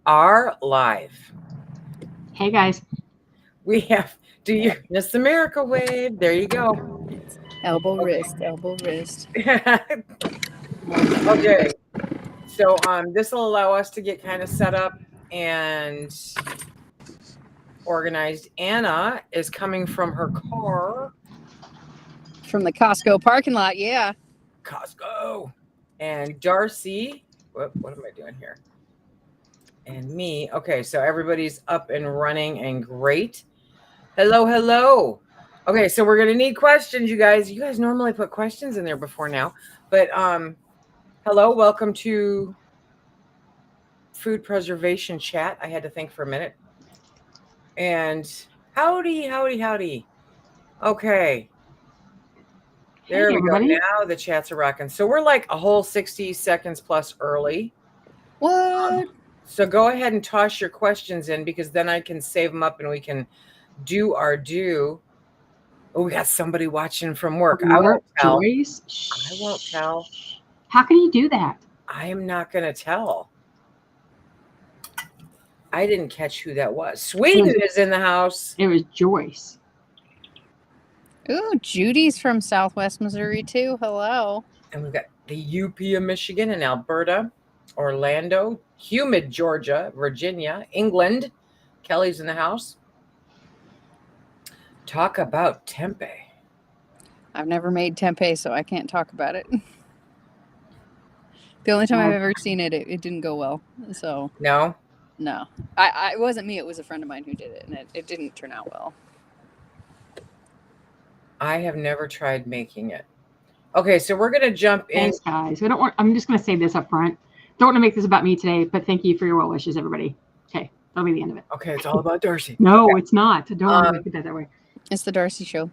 are live. Hey guys. We have do you miss the miracle wave? There you go. Elbow wrist, elbow wrist. Okay. So this will allow us to get kind of set up and organized. Anna is coming from her car. From the Costco parking lot, yeah. Costco. And Darcy, what am I doing here? And me. Okay, so everybody's up and running and great. Hello. Okay, so we're gonna need questions, you guys. You guys normally put questions in there before now, but hello, welcome to Food Preservation Chat. I had to think for a minute. And howdy. Okay. There we go. Now the chats are rocking. So we're like a whole 60 seconds plus early. What? So go ahead and toss your questions in because then I can save them up and we can do our due. Oh, we got somebody watching from work. I won't tell. Joyce? I won't tell. How can you do that? I am not going to tell. I didn't catch who that was. Sweden is in the house. It was Joyce. Ooh, Judy's from Southwest Missouri too. Hello. And we've got the UP of Michigan and Alberta, Orlando, humid Georgia, Virginia, England. Kelly's in the house. Talk about tempeh. I've never made tempeh, so I can't talk about it. The only time I've ever seen it, it didn't go well. So no. It wasn't me. It was a friend of mine who did it, and it didn't turn out well. I have never tried making it. Okay, so we're gonna jump in. Thanks, guys. I'm just gonna say this up front. Don't want to make this about me today, but thank you for your well wishes, everybody. Okay, that'll be the end of it. Okay, it's all about Darcy. No, it's not. Don't make it that way. It's the Darcy show.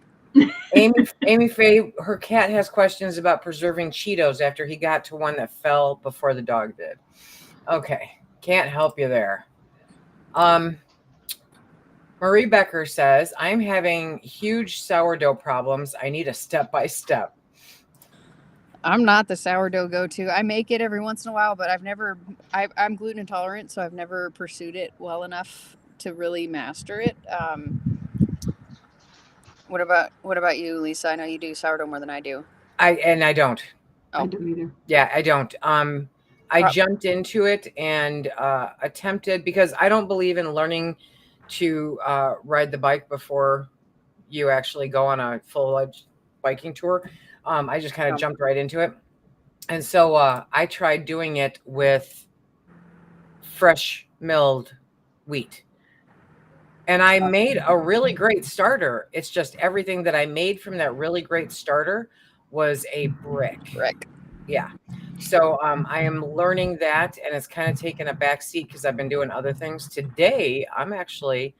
Amy Faye, her cat has questions about preserving Cheetos after he got to one that fell before the dog did. Okay, can't help you there. Marie Becker says, I'm having huge sourdough problems. I need a step-by-step. I'm not the sourdough go-to. I make it every once in a while, but I'm gluten intolerant, so I've never pursued it well enough to really master it. What about you, Lisa? I know you do sourdough more than I do. I don't. Oh. I don't either. Yeah, I don't. I jumped into it and attempted, because I don't believe in learning to ride the bike before you actually go on a full-fledged biking tour. I just kind of jumped right into it. And so I tried doing it with fresh milled wheat. And I made a really great starter. It's just everything that I made from that really great starter was a brick. Yeah. So I am learning that, and it's kind of taken a back seat because I've been doing other things. Today, I'm actually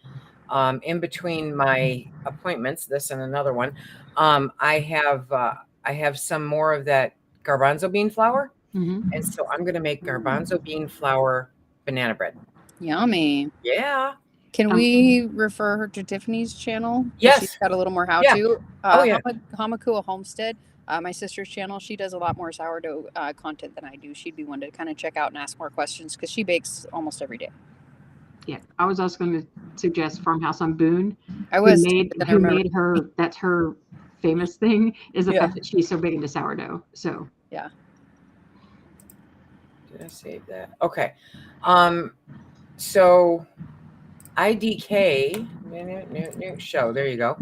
in between my appointments, this and another one. I have some more of that garbanzo bean flour. Mm-hmm. And so I'm going to make garbanzo bean flour banana bread. Yummy. Yeah. Can we refer her to Tiffany's channel? Yes. She's got a little more how-to. Yeah. Hamakua Homestead, my sister's channel, she does a lot more sourdough content than I do. She'd be one to kind of check out and ask more questions because she bakes almost every day. Yeah, I was also going to suggest Farmhouse on Boone. Who made her, that's her famous thing, is the fact that she's so big into sourdough. So yeah. Did I save that? Okay. So IDK new show. There you go.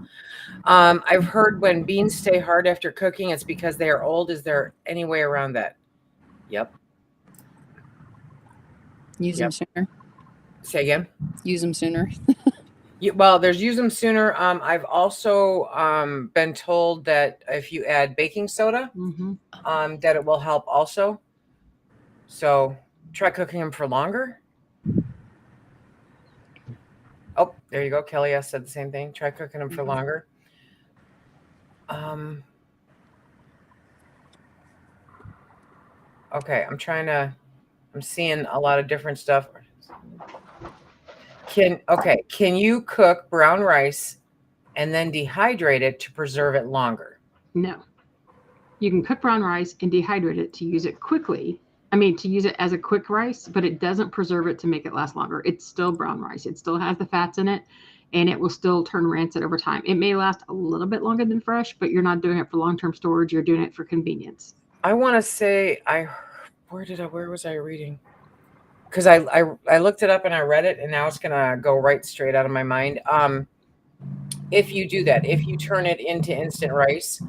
I've heard when beans stay hard after cooking, it's because they are old. Is there any way around that? Yep. Use them sooner. Say again. Use them sooner. Well, there's use them sooner. I've also been told that if you add baking soda, that it will help also. So try cooking them for longer. Oh, there you go. Kelly S. said the same thing. Try cooking them for longer. Okay, I'm seeing a lot of different stuff. Can you cook brown rice and then dehydrate it to preserve it longer? No. You can cook brown rice and dehydrate it to use it quickly I mean, to use it as a quick rice, but it doesn't preserve it to make it last longer. It's still brown rice. It still has the fats in it, and it will still turn rancid over time. It may last a little bit longer than fresh, but you're not doing it for long-term storage. You're doing it for convenience. I want to say where was I reading? Because I looked it up and I read it, and now it's gonna go right straight out of my mind. If you do that, if you turn it into instant rice,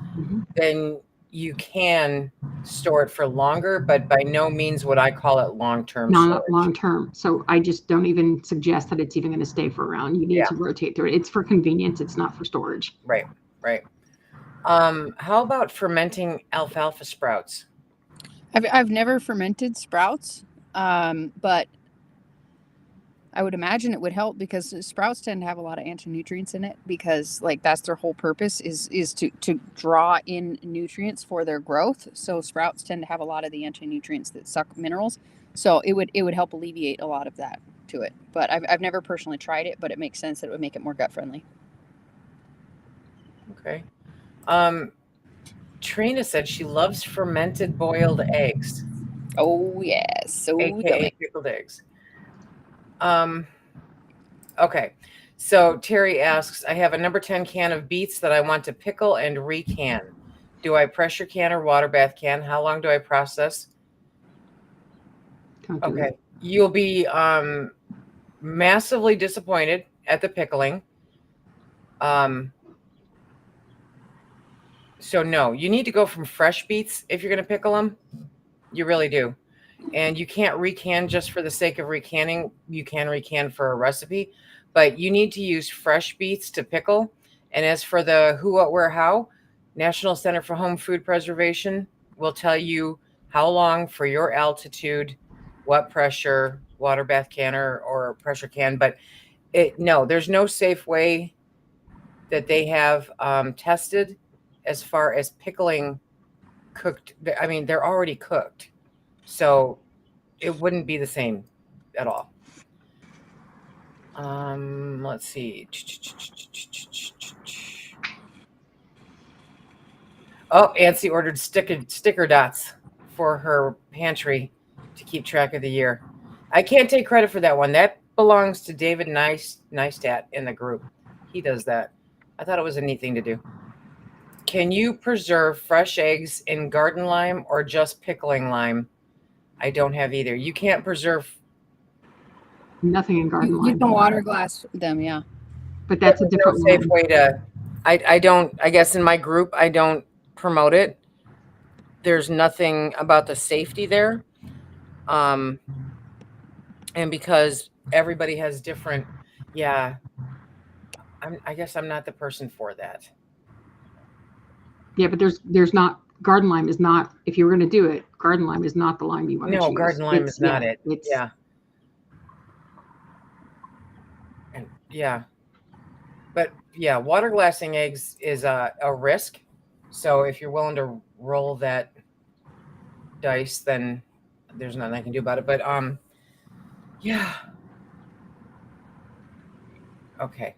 then you can store it for longer, but by no means would I call it long-term storage. Not long-term. So I just don't even suggest that it's even going to stay for around. You need to rotate through it. It's for convenience. It's not for storage. Right. How about fermenting alfalfa sprouts? I've never fermented sprouts, but I would imagine it would help because sprouts tend to have a lot of anti-nutrients in it because like that's their whole purpose is to draw in nutrients for their growth. So sprouts tend to have a lot of the anti-nutrients that suck minerals. So it would help alleviate a lot of that to it. But I've never personally tried it, but it makes sense that it would make it more gut friendly. Okay. Trina said she loves fermented boiled eggs. Oh yes, so AKA pickled eggs. Okay. So Terry asks, I have a number 10 can of beets that I want to pickle and recan. Do I pressure can or water bath can? How long do I process? Okay. You'll be massively disappointed at the pickling. So no, you need to go from fresh beets if you're going to pickle them. You really do. And you can't recan just for the sake of recanning. You can recan for a recipe, but you need to use fresh beets to pickle. And as for the who, what, where, how, National Center for Home Food Preservation will tell you how long for your altitude, what pressure, water bath can or pressure can. But no, there's no safe way that they have tested as far as pickling cooked. I mean, they're already cooked. So it wouldn't be the same at all. Let's see. Oh, Nancy ordered sticker dots for her pantry to keep track of the year. I can't take credit for that one. That belongs to David Neistat in the group. He does that. I thought it was a neat thing to do. Can you preserve fresh eggs in garden lime or just pickling lime? I don't have either. You can't preserve nothing in garden lime. You can water glass them, yeah. But that's a different safe way to. I don't. I guess in my group I don't promote it. There's nothing about the safety there, and because everybody has different. Yeah, I guess I'm not the person for that. Yeah, but there's not. Garden lime is not, if you were going to do it, garden lime is not the lime you want to choose. No, garden lime is not it. Yeah. And yeah. But yeah, water glassing eggs is a risk. So if you're willing to roll that dice, then there's nothing I can do about it. But yeah. Okay.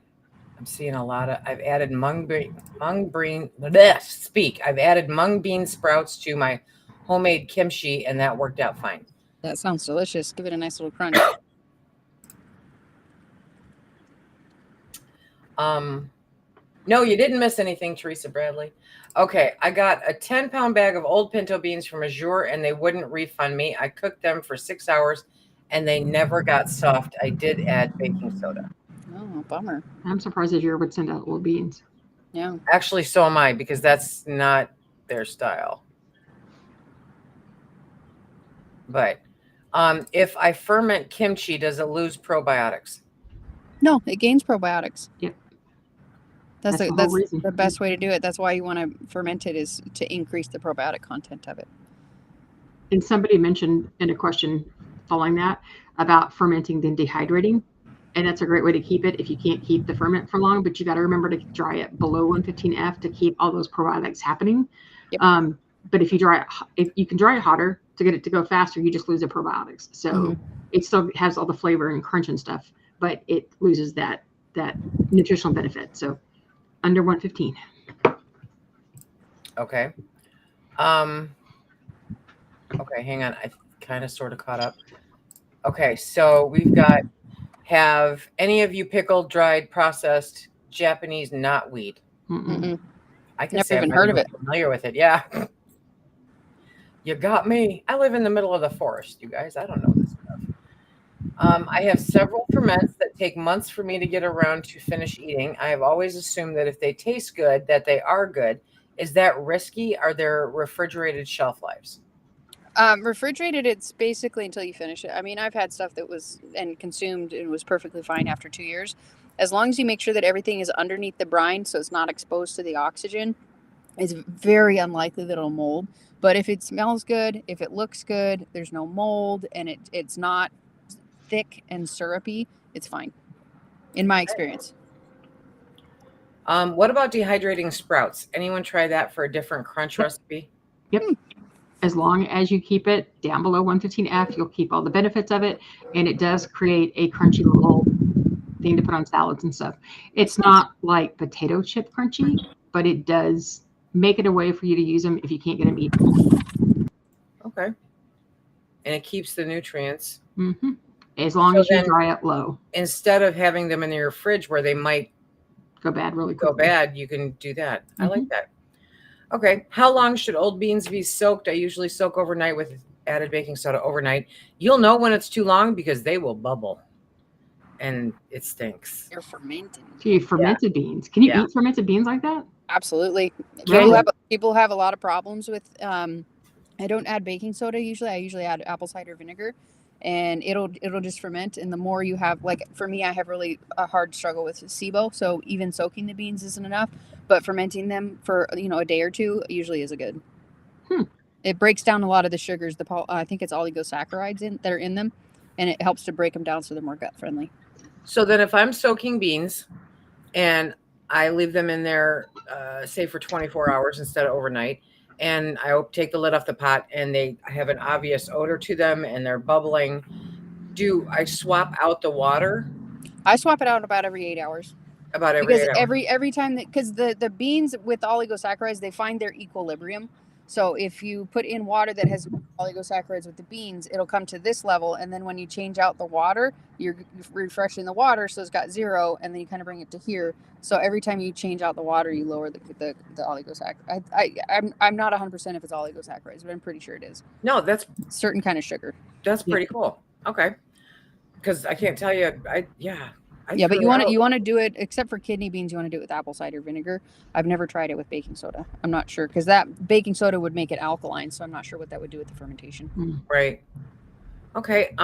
I'm seeing a lot of. I've added mung bean. I've added mung bean sprouts to my homemade kimchi, and that worked out fine. That sounds delicious. Give it a nice little crunch. No, you didn't miss anything, Teresa Bradley. Okay, I got a 10-pound bag of old pinto beans from Azure, and they wouldn't refund me. I cooked them for 6 hours, and they never got soft. I did add baking soda. Oh, bummer. I'm surprised Azure would send out old beans. Yeah. Actually, so am I, because that's not their style. But if I ferment kimchi, does it lose probiotics? No, it gains probiotics. Yep. That's the best way to do it. That's why you want to ferment it, is to increase the probiotic content of it. And somebody mentioned in a question following that about fermenting then dehydrating. And that's a great way to keep it if you can't keep the ferment for long, but you got to remember to dry it below 115F to keep all those probiotics happening. Yep. But if you can dry it hotter to get it to go faster, you just lose the probiotics. So it still has all the flavor and crunch and stuff, but it loses that nutritional benefit. So under 115. Okay. Okay, hang on. kind of sort of caught up. Okay, so have any of you pickled, dried, processed Japanese knotweed? Mm-mm. I can Never say even I'm heard of it. familiar with it. Yeah. You got me. I live in the middle of the forest, you guys. I don't know this stuff. I have several ferments that take months for me to get around to finish eating. I have always assumed that if they taste good, that they are good. Is that risky? Are there refrigerated shelf lives? Refrigerated, it's basically until you finish it. I mean, I've had stuff that was and consumed and was perfectly fine after 2 years. As long as you make sure that everything is underneath the brine, so it's not exposed to the oxygen, it's very unlikely that it'll mold. But if it smells good, if it looks good, there's no mold, and it's not thick and syrupy, it's fine, in my experience. What about dehydrating sprouts? Anyone try that for a different crunch recipe? Yep. As long as you keep it down below 115F, you'll keep all the benefits of it. And it does create a crunchy little thing to put on salads and stuff. It's not like potato chip crunchy, but it does make it a way for you to use them if you can't get them eaten. Okay. And it keeps the nutrients. Mm-hmm. As long as you dry it low. Instead of having them in your fridge where they might go bad really quickly. You can do that. I like that. Okay. How long should old beans be soaked? I usually soak overnight with added baking soda overnight. You'll know when it's too long because they will bubble and it stinks. They're fermented. Gee, fermented beans. Can you eat fermented beans like that? Absolutely. Really? People have a lot of problems with, I don't add baking soda usually. I usually add apple cider vinegar. And it'll just ferment. And the more you have, like for me, I have really a hard struggle with SIBO. So even soaking the beans isn't enough, but fermenting them for, a day or two usually is a good. It breaks down a lot of the sugars. I think it's oligosaccharides that are in them, and it helps to break them down so they're more gut friendly. So then if I'm soaking beans and I leave them in there, say for 24 hours instead of overnight, and I take the lid off the pot and they have an obvious odor to them and they're bubbling, do I swap out the water? I swap it out about every 8 hours. About every 8 hours. Every time because the beans with oligosaccharides, they find their equilibrium. So if you put in water that has oligosaccharides with the beans, it'll come to this level. And then when you change out the water, you're refreshing the water. So it's got 0. And then you kind of bring it to here. So every time you change out the water, you lower the oligosaccharides. I'm not 100% if it's oligosaccharides, but I'm pretty sure it is. No, that's certain kind of sugar. That's pretty cool. Okay. Because I can't tell you. But you want to do it, except for kidney beans, you want to do it with apple cider vinegar. I've never tried it with baking soda. I'm not sure because that baking soda would make it alkaline, so I'm not sure what that would do with the fermentation. Right. Okay.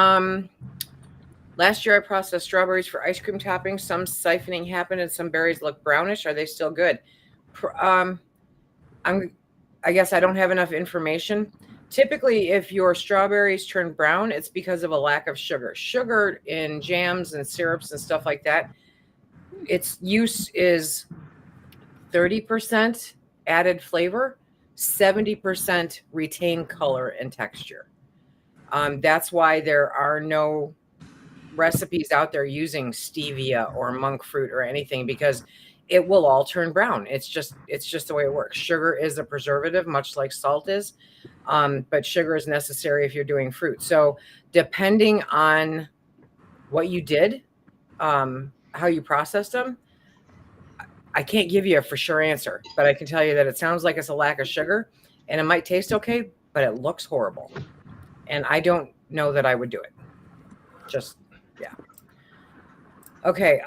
Last year I processed strawberries for ice cream toppings. Some siphoning happened and some berries look brownish. Are they still good? I guess I don't have enough information. Typically, if your strawberries turn brown, it's because of a lack of sugar. Sugar in jams and syrups and stuff like that, its use is 30% added flavor, 70% retain color and texture. That's why there are no recipes out there using stevia or monk fruit or anything, because it will all turn brown. It's just the way it works. Sugar is a preservative, much like salt is. But sugar is necessary if you're doing fruit. So depending on what you did, how you processed them, I can't give you a for sure answer, but I can tell you that it sounds like it's a lack of sugar and it might taste okay, but it looks horrible. And I don't know that I would do it. Okay.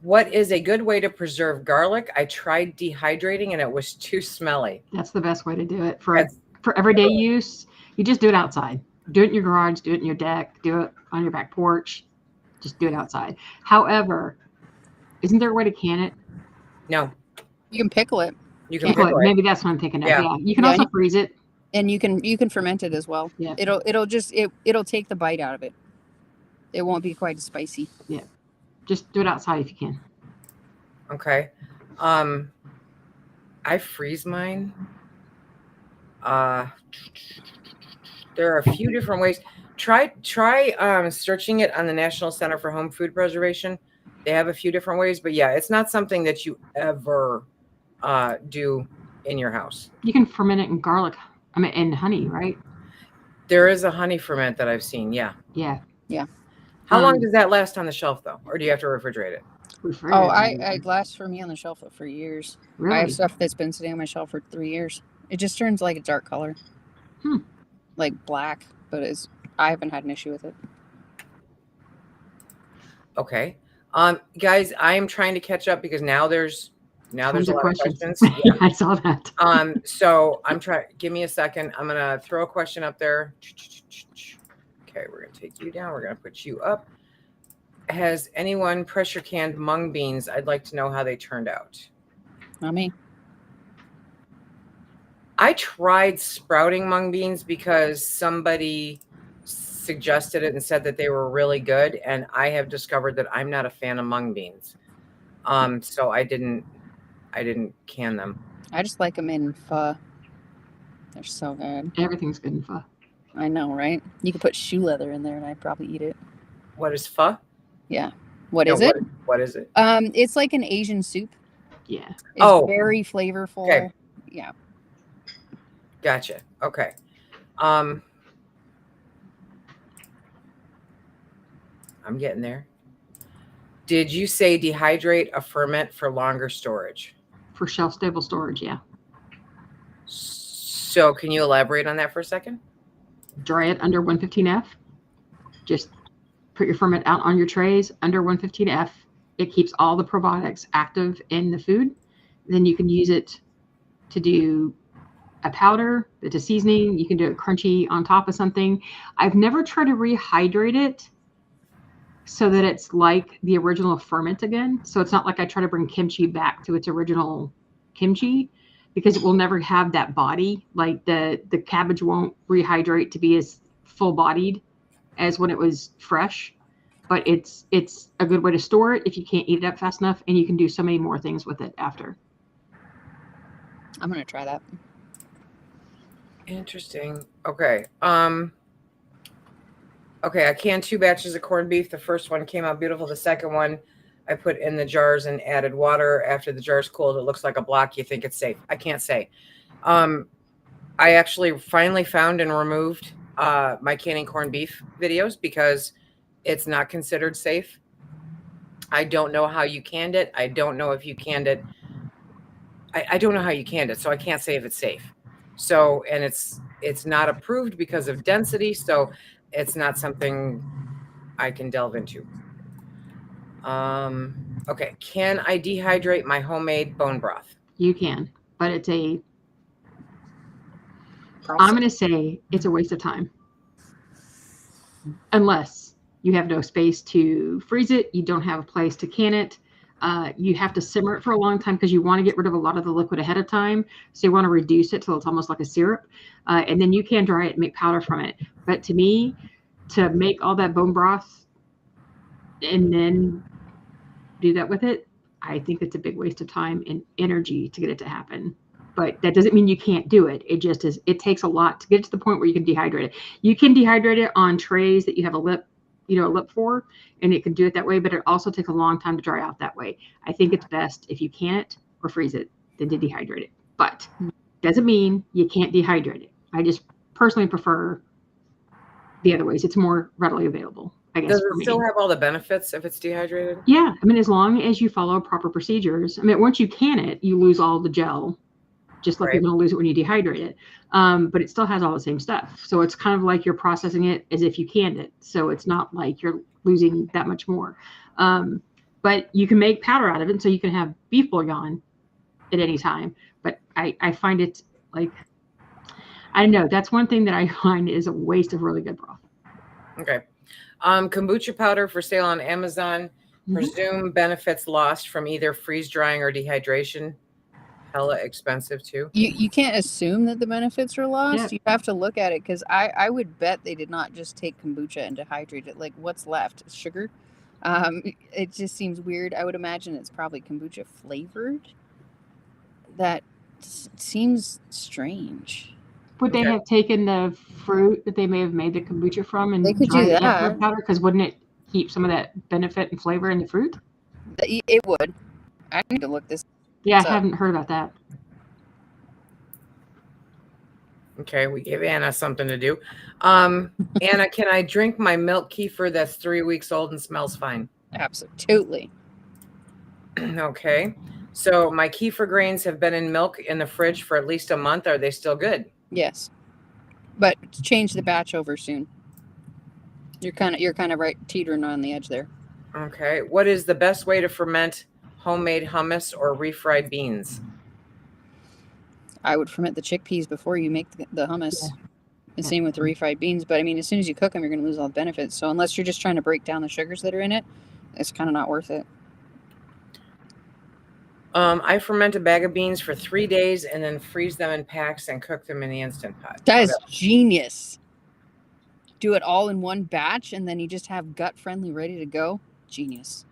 What is a good way to preserve garlic? I tried dehydrating and it was too smelly. That's the best way to do it for everyday use. You just do it outside. Do it in your garage, do it in your deck, do it on your back porch. Just do it outside. However, isn't there a way to can it? No. You can pickle it. You can pickle it. Maybe that's what I'm thinking of. Yeah. You can also freeze it. And you can ferment it as well. Yeah. It'll take the bite out of it. It won't be quite as spicy. Yeah. Just do it outside if you can. Okay. I freeze mine. There are a few different ways. Try searching it on the National Center for Home Food Preservation. They have a few different ways, but yeah, it's not something that you ever do in your house. You can ferment it in garlic. In honey, right? There is a honey ferment that I've seen. Yeah. Yeah. How long does that last on the shelf though? Or do you have to refrigerate it? Oh, it lasts for me on the shelf for years. Really? I have stuff that's been sitting on my shelf for 3 years. It just turns like a dark color. Like black, but I haven't had an issue with it. Okay. Guys, I am trying to catch up because now there's a lot of questions. Yeah, I saw that. So I'm trying, give me a second. I'm going to throw a question up there. Okay, we're going to take you down. We're going to put you up. Has anyone pressure canned mung beans? I'd like to know how they turned out. Not me. I tried sprouting mung beans because somebody suggested it and said that they were really good. And I have discovered that I'm not a fan of mung beans. So I didn't can them. I just like them in pho. They're so good. Everything's good in pho. I know, right? You could put shoe leather in there and I'd probably eat it. What is pho? Yeah. What is it? What is it? It's like an Asian soup. Yeah. It's very flavorful. Okay. Yeah. Gotcha. Okay. I'm getting there. Did you say dehydrate a ferment for longer storage? For shelf-stable storage, yeah. So can you elaborate on that for a second? Dry it under 115F. Just put your ferment out on your trays under 115F. It keeps all the probiotics active in the food. Then you can use it to do a powder, it's a seasoning. You can do it crunchy on top of something. I've never tried to rehydrate it so that it's like the original ferment again. So it's not like I try to bring kimchi back to its original kimchi, because it will never have that body. Like the cabbage won't rehydrate to be as full bodied as when it was fresh. But it's a good way to store it if you can't eat it up fast enough, and you can do so many more things with it after. I'm gonna try that. Interesting. Okay. Okay, I canned 2 batches of corned beef. The first one came out beautiful. The second one I put in the jars and added water. After the jars cooled, it looks like a block. You think it's safe. I can't say. I actually finally found and removed my canning corned beef videos because it's not considered safe. I don't know how you canned it. I don't know if you canned it. I don't know how you canned it, so I can't say if it's safe. So, and it's not approved because of density, so it's not something I can delve into. Okay, can I dehydrate my homemade bone broth? You can, but I'm going to say it's a waste of time. Unless you have no space to freeze it, you don't have a place to can it. You have to simmer it for a long time because you want to get rid of a lot of the liquid ahead of time. So you want to reduce it till it's almost like a syrup. And then you can dry it and make powder from it. But to me, to make all that bone broth and then do that with it, I think it's a big waste of time and energy to get it to happen. But that doesn't mean you can't do it. It just is, it takes a lot to get to the point where you can dehydrate it. You can dehydrate it on trays that you have a lip for, and it can do it that way, but it also takes a long time to dry out that way. I think it's best if you can it or freeze it than to dehydrate it. But doesn't mean you can't dehydrate it. I just personally prefer the other ways. It's more readily available, I guess. Does it still have all the benefits if it's dehydrated? Yeah. I mean, as long as you follow proper procedures. I mean, once you can it, you lose all the gel, just like you're going to lose it when you dehydrate it. But it still has all the same stuff. So it's kind of like you're processing it as if you canned it. So it's not like you're losing that much more. But you can make powder out of it. So you can have beef bouillon at any time. But I find it like, I don't know. That's one thing that I find is a waste of really good broth. Okay. Kombucha powder for sale on Amazon. Presume benefits lost from either freeze drying or dehydration. Hella expensive too. You can't assume that the benefits are lost. Yeah. You have to look at it, because I would bet they did not just take kombucha and dehydrate it. Like, what's left? Sugar? It just seems weird. I would imagine it's probably kombucha flavored. That seems strange. Would they have taken the fruit that they may have made the kombucha from and they could do that powder? Because wouldn't it keep some of that benefit and flavor in the fruit? It would. I need to look this. Yeah, I haven't heard about that. Okay, we gave Anna something to do. Anna, can I drink my milk kefir that's 3 weeks old and smells fine? Absolutely. Okay. So my kefir grains have been in milk in the fridge for at least a month. Are they still good? Yes. But change the batch over soon. You're kind of right teetering on the edge there. Okay. What is the best way to ferment homemade hummus or refried beans? I would ferment the chickpeas before you make the hummus. Yeah. And same with the refried beans. But I mean, as soon as you cook them, you're going to lose all the benefits. So unless you're just trying to break down the sugars that are in it, it's kind of not worth it. I ferment a bag of beans for 3 days and then freeze them in packs and cook them in the Instant Pot. That is genius. Do it all in one batch and then you just have gut friendly ready to go. Genius.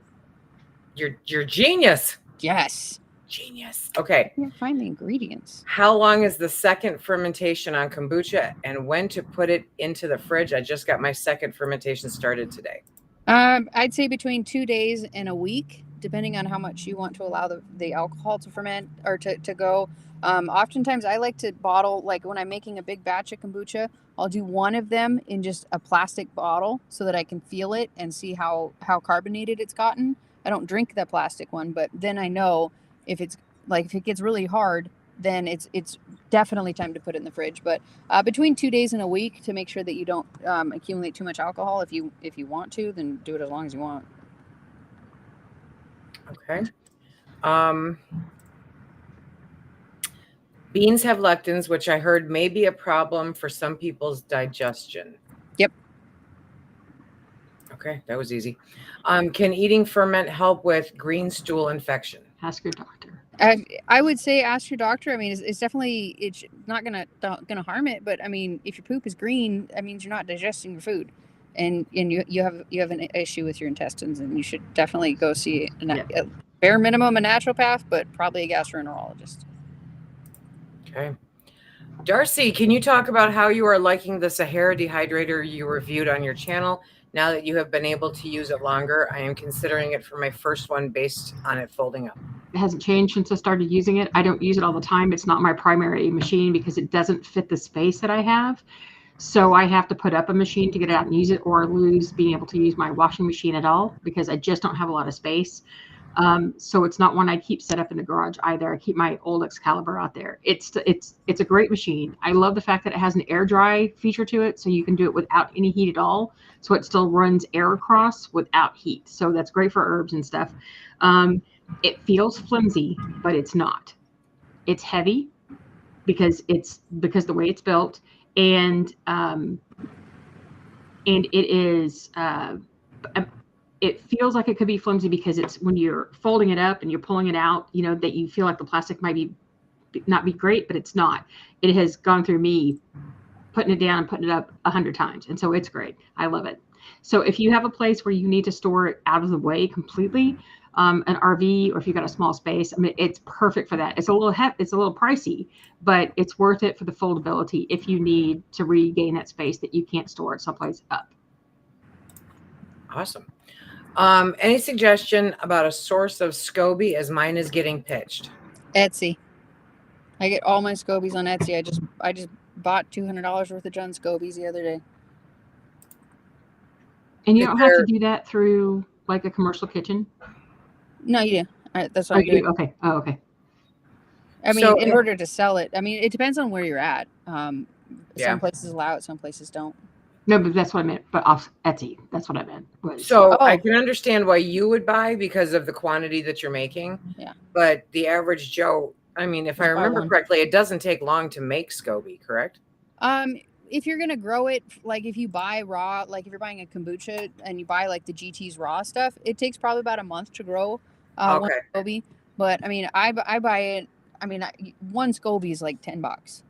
You're genius. Yes. Genius. Okay. I can't find the ingredients. How long is the second fermentation on kombucha and when to put it into the fridge? I just got my second fermentation started today. I'd say between 2 days and a week, depending on how much you want to allow the alcohol to ferment or to go. Oftentimes I like to bottle, like when I'm making a big batch of kombucha, I'll do one of them in just a plastic bottle so that I can feel it and see how carbonated it's gotten. I don't drink the plastic one, but then I know if it gets really hard, then it's definitely time to put it in the fridge. But between 2 days and a week to make sure that you don't accumulate too much alcohol. If you want to, then do it as long as you want. Okay. Beans have lectins, which I heard may be a problem for some people's digestion. Yep. Okay, that was easy. Can eating ferment help with green stool infection? Ask your doctor. I would say ask your doctor. I mean, it's definitely, it's not gonna harm it, but I mean, if your poop is green, that means you're not digesting your food, and you have an issue with your intestines, and you should definitely go see a bare minimum a naturopath, but probably a gastroenterologist. Okay. Darcy, can you talk about how you are liking the Sahara dehydrator you reviewed on your channel? Now that you have been able to use it longer, I am considering it for my first one based on it folding up. It hasn't changed since I started using it. I don't use it all the time. It's not my primary machine because it doesn't fit the space that I have. So I have to put up a machine to get it out and use it, or lose being able to use my washing machine at all because I just don't have a lot of space. So it's not one I keep set up in the garage either. I keep my old Excalibur out there. It's a great machine. I love the fact that it has an air dry feature to it, so you can do it without any heat at all. So it still runs air across without heat. So that's great for herbs and stuff. It feels flimsy, but it's not. It's heavy because the way it's built, and it is. It feels like it could be flimsy because it's when you're folding it up and you're pulling it out, you know, that you feel like the plastic might not be great, but it's not. It has gone through me putting it down and putting it up 100 times. And so it's great. I love it. So if you have a place where you need to store it out of the way completely, an RV, or if you've got a small space, I mean, it's perfect for that. It's a little pricey, but it's worth it for the foldability if you need to regain that space that you can't store it someplace up. Awesome. Any suggestion about a source of SCOBY as mine is getting pitched? Etsy. I get all my scobies on Etsy. I just bought $200 worth of John Scobies the other day. And you don't have to do that through like a commercial kitchen? No, you do. That's what I do. Okay. Oh, okay. I mean, in order to sell it, I mean, it depends on where you're at. Some places allow it, some places don't. No, but that's what I meant. But off Etsy, that's what I meant. I can understand why you would buy because of the quantity that you're making. Yeah. But the average Joe, I mean, if I remember correctly, it doesn't take long to make SCOBY, correct? If you're gonna grow it, like if you buy raw, like if you're buying a kombucha and you buy like the GT's raw stuff, it takes probably about a month to grow one SCOBY. But I mean, I buy it. I mean, one SCOBY is like $10.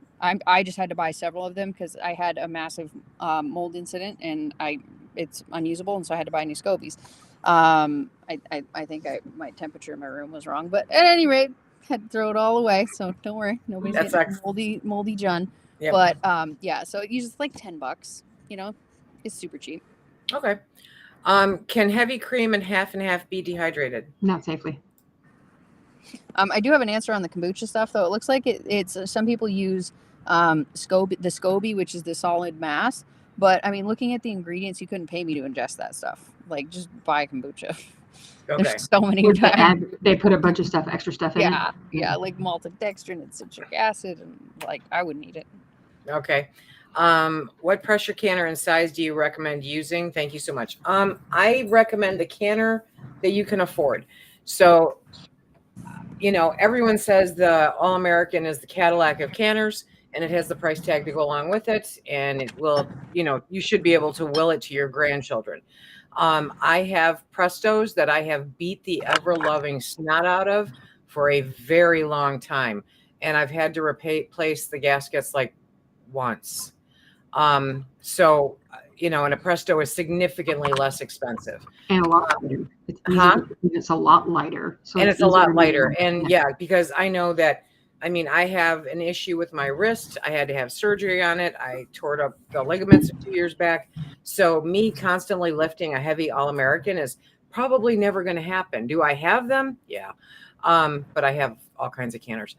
I just had to buy several of them because I had a massive mold incident and it's unusable, and so I had to buy new SCOBYs. I think my temperature in my room was wrong, but at any rate, had to throw it all away. So don't worry, nobody's getting moldy John. Yep. But so it uses like $10. You know, it's super cheap. Okay. Can heavy cream and half be dehydrated? Not safely. I do have an answer on the kombucha stuff, though. It looks like it's some people use The SCOBY, which is the solid mass. But I mean, looking at the ingredients, you couldn't pay me to ingest that stuff. Like, just buy kombucha. Okay. There's so many With the times. they put a bunch of stuff, extra stuff in it. Yeah, like maltodextrin and citric acid, and like I wouldn't eat it. Okay. What pressure canner and size do you recommend using? Thank you so much. I recommend the canner that you can afford. So, everyone says the All-American is the Cadillac of canners, and it has the price tag to go along with it, and it will, you should be able to will it to your grandchildren. I have Prestos that I have beat the ever-loving snot out of for a very long time, and I've had to replace the gaskets like once. So, and a Presto is significantly less expensive. And a lot lighter. It's a lot lighter. So and it's a lot lighter. And because I know that, I have an issue with my wrist. I had to have surgery on it. I tore up the ligaments a few years back. So me constantly lifting a heavy All-American is probably never going to happen. Do I have them? Yeah. But I have all kinds of canners.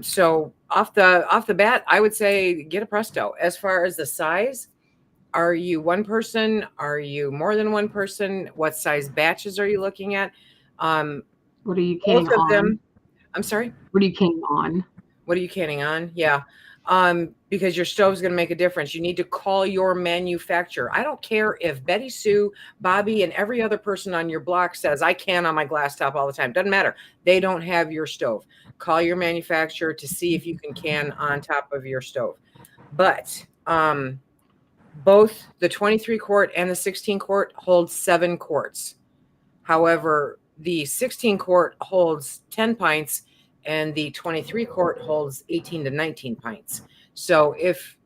So off the bat, I would say get a Presto. As far as the size, are you one person? Are you more than one person? What size batches are you looking at? What are you canning both of on? them. I'm sorry? What are you canning on? What are you canning on? Yeah. Because your stove's going to make a difference. You need to call your manufacturer. I don't care if Betty Sue, Bobby, and every other person on your block says, I can on my glass top all the time. Doesn't matter. They don't have your stove. Call your manufacturer to see if you can on top of your stove. But both the 23 quart and the 16 quart hold 7 quarts. However, the 16 quart holds 10 pints and the 23 quart holds 18 to 19 pints. So if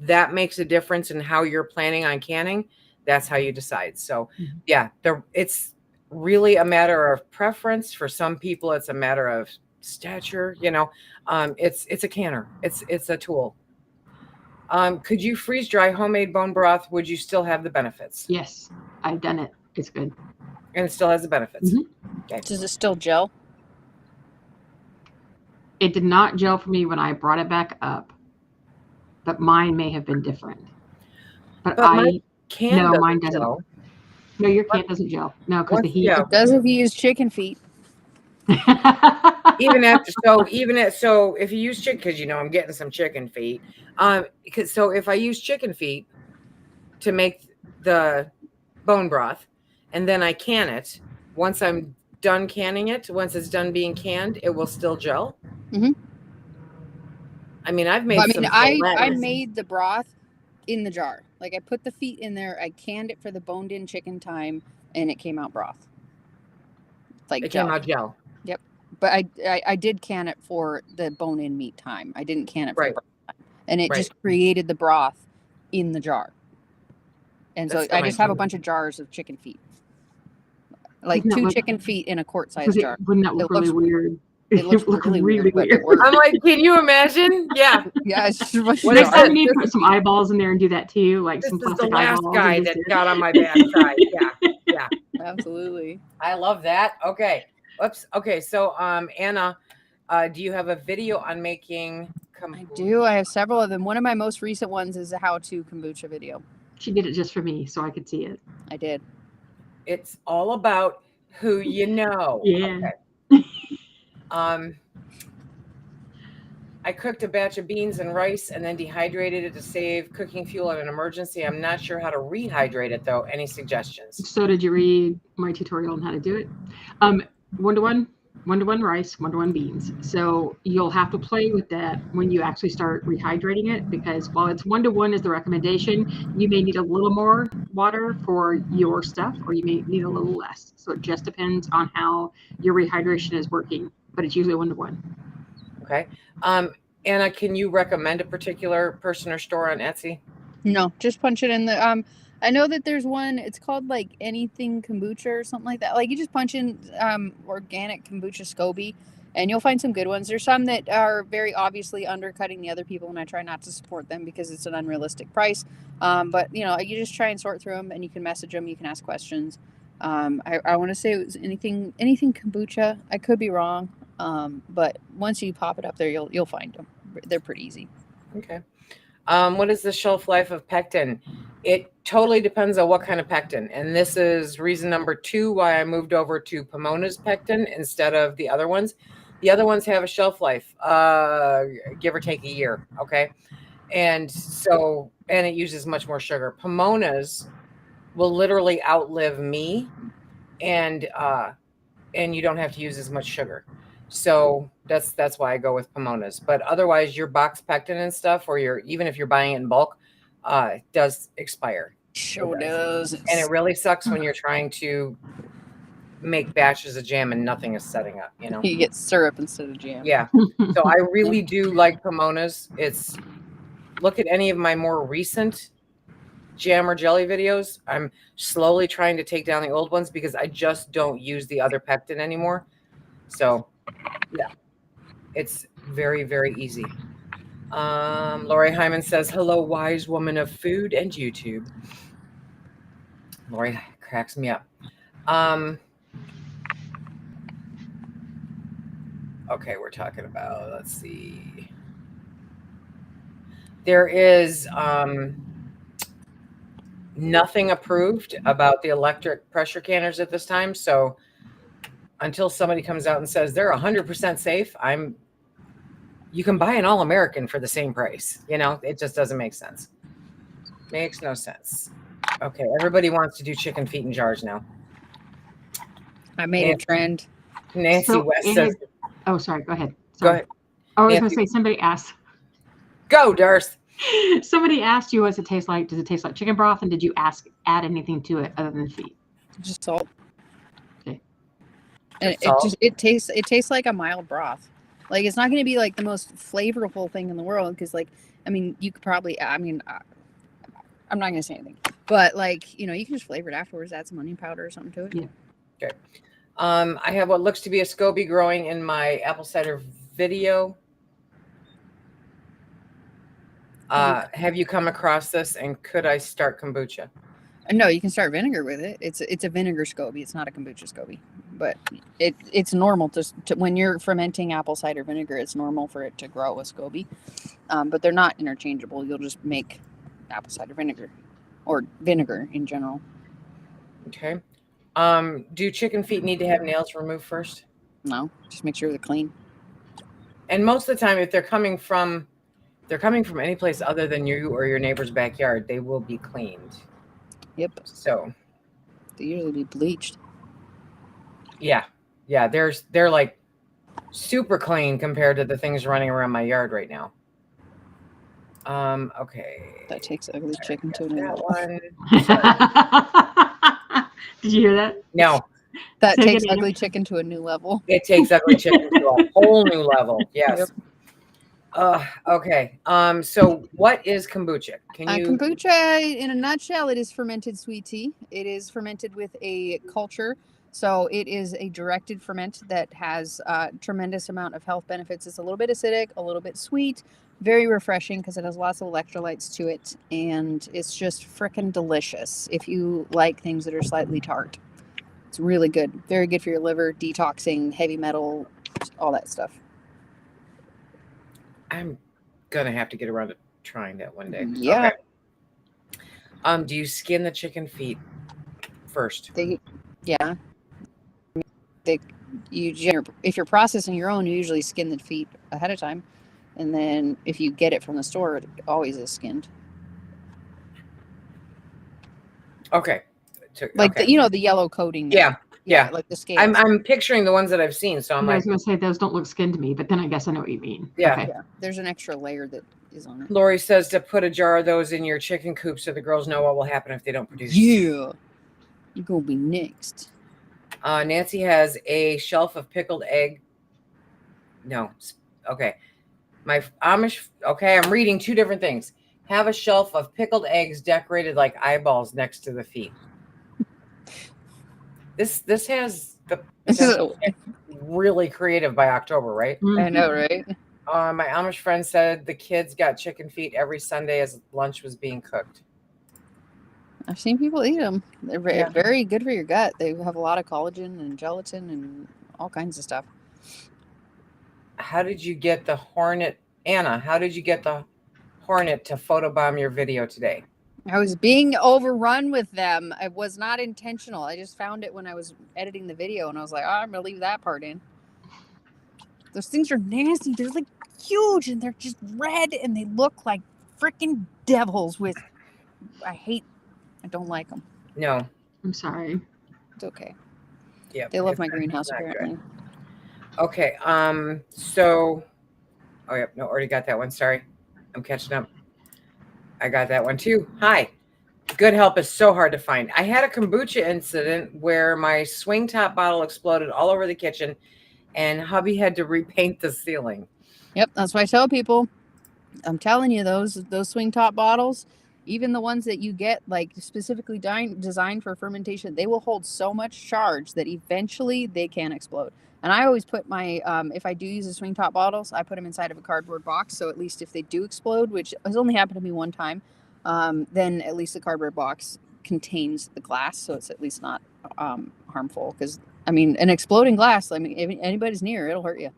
that makes a difference in how you're planning on canning, that's how you decide. So yeah, it's really a matter of preference. For some people, it's a matter of stature. It's a canner. It's a tool. Could you freeze dry homemade bone broth? Would you still have the benefits? Yes, I've done it. It's good. And it still has the benefits. Okay. Does it still gel? It did not gel for me when I brought it back up, but mine may have been different. But mine doesn't. Gel. No, your can doesn't gel. No, because the heat. It does if you use chicken feet. So if you use chicken, because I'm getting some chicken feet. So if I use chicken feet to make the bone broth, and then I can it, once I'm done canning it, once it's done being canned, it will still gel. Mm-hmm. I've made. I made the broth in the jar. Like I put the feet in there. I canned it for the boned-in chicken time, and it came out broth. Like it came out gel. Yep. But I did can it for the bone-in meat time. I didn't can it for the broth time. And it just created the broth in the jar. And so I just have a bunch of jars of chicken feet. Like 2 chicken feet in a quart-sized jar. Wouldn't that look really weird? It looks really weird. I'm like, can you imagine? Yeah. Yeah. It's just next time you need to put some eyeballs in there and do that too. Like some plastic eyeballs. This is the last guy that got on my bad side. Yeah. Absolutely. I love that. Okay. Oops. Okay. So, Anna, do you have a video on making kombucha? I do. I have several of them. One of my most recent ones is a how-to kombucha video. She did it just for me, so I could see it. I did. It's all about who you know. Yeah. Okay. I cooked a batch of beans and rice and then dehydrated it to save cooking fuel in an emergency. I'm not sure how to rehydrate it though. Any suggestions? So did you read my tutorial on how to do it? 1-to-1 rice, 1-to-1 beans. So you'll have to play with that when you actually start rehydrating it, because while it's 1-to-1 is the recommendation, you may need a little more water for your stuff, or you may need a little less. So it just depends on how your rehydration is working, but it's usually 1-to-1. Okay. Anna, can you recommend a particular person or store on Etsy? No, just punch it in the, I know that there's one, it's called like anything kombucha or something like that. Like you just punch in organic kombucha SCOBY and you'll find some good ones. There's some that are very obviously undercutting the other people, and I try not to support them because it's an unrealistic price. But you just try and sort through them, and you can message them, you can ask questions. I want to say it was anything kombucha. I could be wrong. But once you pop it up there, you'll find them. They're pretty easy. Okay. What is the shelf life of pectin? It totally depends on what kind of pectin. And this is reason number 2 why I moved over to Pomona's pectin instead of the other ones. The other ones have a shelf life, give or take a year. Okay. And it uses much more sugar. Pomona's will literally outlive me, and you don't have to use as much sugar. So that's why I go with Pomona's. But otherwise, your box pectin and stuff, or even if you're buying it in bulk, does expire. Sure does. And it really sucks when you're trying to make batches of jam and nothing is setting up. You get syrup instead of jam. Yeah. So I really do like Pomona's. Look at any of my more recent jam or jelly videos. I'm slowly trying to take down the old ones because I just don't use the other pectin anymore. So yeah, it's very, very easy. Lori Hyman says, hello, wise woman of food and YouTube. Lori cracks me up. Okay, we're talking about, let's see. There is nothing approved about the electric pressure canners at this time. So until somebody comes out and says they're 100% safe, you can buy an All-American for the same price. It just doesn't make sense. Makes no sense. Okay, everybody wants to do chicken feet in jars now. I made a trend. Nancy West says. Oh, sorry. Go ahead. Go ahead. I was going to say, somebody asked. Go, Darcy. Somebody asked you, what does it taste like? Does it taste like chicken broth? And did you add anything to it other than feet? Just salt. Okay. And it tastes like a mild broth. Like, it's not going to be like the most flavorful thing in the world because, like, I mean, you could probably, I'm not going to say anything, but like, you can just flavor it afterwards, add some onion powder or something to it. Yeah. Okay. I have what looks to be a SCOBY growing in my apple cider video. Have you come across this, and could I start kombucha? No, you can start vinegar with it. It's a vinegar SCOBY. It's not a kombucha SCOBY, but it's normal to when you're fermenting apple cider vinegar, it's normal for it to grow a SCOBY. But they're not interchangeable. You'll just make apple cider vinegar or vinegar in general. Okay. Do chicken feet need to have nails removed first? No, just make sure they're clean. And most of the time, if they're coming from any place other than you or your neighbor's backyard, they will be cleaned. Yep. So they usually be bleached. Yeah. They're like super clean compared to the things running around my yard right now. Okay. That takes ugly chicken to a new level. Did you hear that? No. That takes ugly chicken to a new level. It takes ugly chicken to a whole new level. Yes. Yep. Okay. So what is kombucha? Kombucha, in a nutshell, it is fermented sweet tea. It is fermented with a culture. So it is a directed ferment that has a tremendous amount of health benefits. It's a little bit acidic, a little bit sweet, very refreshing because it has lots of electrolytes to it. And it's just frickin' delicious if you like things that are slightly tart. It's really good. Very good for your liver, detoxing, heavy metal, all that stuff. I'm gonna have to get around to trying that one day. Yeah. Okay. Do you skin the chicken feet first? If you're processing your own, you usually skin the feet ahead of time, and then if you get it from the store, it always is skinned. Okay. The yellow coating. There. Yeah. Like the scales. I'm picturing the ones that I've seen. So I was going to say those don't look skinned to me, but then I guess I know what you mean. Yeah. Okay. Yeah. There's an extra layer that is on it. Lori says to put a jar of those in your chicken coop so the girls know what will happen if they don't produce. Yeah. You're going to be next. Nancy has a shelf of pickled egg. No. Okay. My Amish. Okay. I'm reading two different things. Have a shelf of pickled eggs decorated like eyeballs next to the feet. This has really creative by October, right? I know, right? My Amish friend said the kids got chicken feet every Sunday as lunch was being cooked. I've seen people eat them. They're very good for your gut. They have a lot of collagen and gelatin and all kinds of stuff. How did you get the hornet, Anna? How did you get the hornet to photobomb your video today. I was being overrun with them. It was not intentional. I just found it when I was editing the video, and I was like, oh, I'm going to leave that part in. Those things are nasty. They're like huge, and they're just red, and they look like freaking devils with... I don't like them. No. I'm sorry. It's okay. Yeah. They love my greenhouse, apparently. Okay. So... Oh, yep. No, already got that one. Sorry. I'm catching up. I got that one too. Hi. Good help is so hard to find. I had a kombucha incident where my swing top bottle exploded all over the kitchen and hubby had to repaint the ceiling. Yep, that's what I tell people. I'm telling you, those swing top bottles, even the ones that you get like specifically designed for fermentation, they will hold so much charge that eventually they can explode. And I always put my, if I do use the swing top bottles, I put them inside of a cardboard box. So at least if they do explode, which has only happened to me one time, then at least the cardboard box contains the glass. So it's at least not harmful. Because, I mean, an exploding glass, I mean, if anybody's near, it'll hurt you.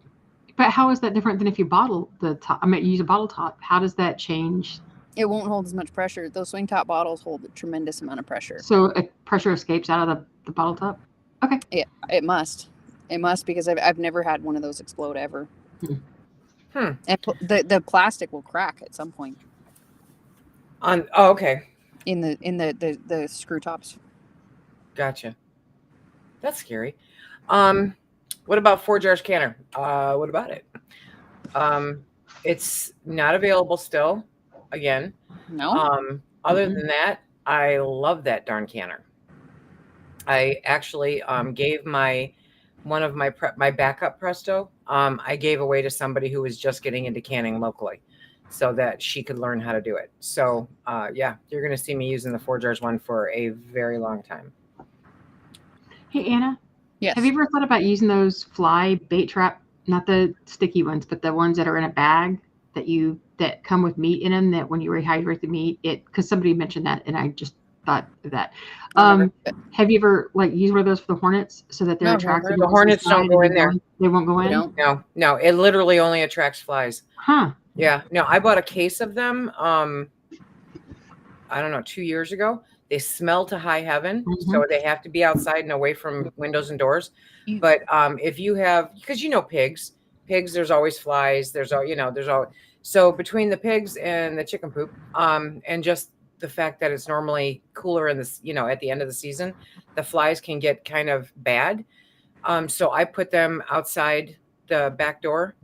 But how is that different than if you bottle the top? I mean, you use a bottle top. How does that change? It won't hold as much pressure. Those swing top bottles hold a tremendous amount of pressure. So pressure escapes out of the bottle top? Okay. Yeah, it must. It must, because I've never had one of those explode ever. And the plastic will crack at some point. Okay. In the screw tops. Gotcha. That's scary. What about 4 jars canner? What about it? It's not available still. Again. No. Other than that, I love that darn canner. I actually gave one of my backup Presto. I gave away to somebody who was just getting into canning locally, so that she could learn how to do it. So yeah, you're going to see me using the 4 jars one for a very long time. Hey Anna. Yes. Have you ever thought about using those fly bait trap, not the sticky ones, but the ones that are in a bag that come with meat in them, that when you rehydrate the meat, because somebody mentioned that and I just thought of that. Have you ever used one of those for the hornets so that they're attracted? The hornets don't go in there. They won't go in? No, it literally only attracts flies. Huh. Yeah. No, I bought a case of them, I don't know, 2 years ago. They smell to high heaven, so they have to be outside and away from windows and doors. But if you have, because pigs, there's always flies. There's all. So between the pigs and the chicken poop, and just the fact that it's normally cooler in this, at the end of the season, the flies can get kind of bad. So I put them outside the back door,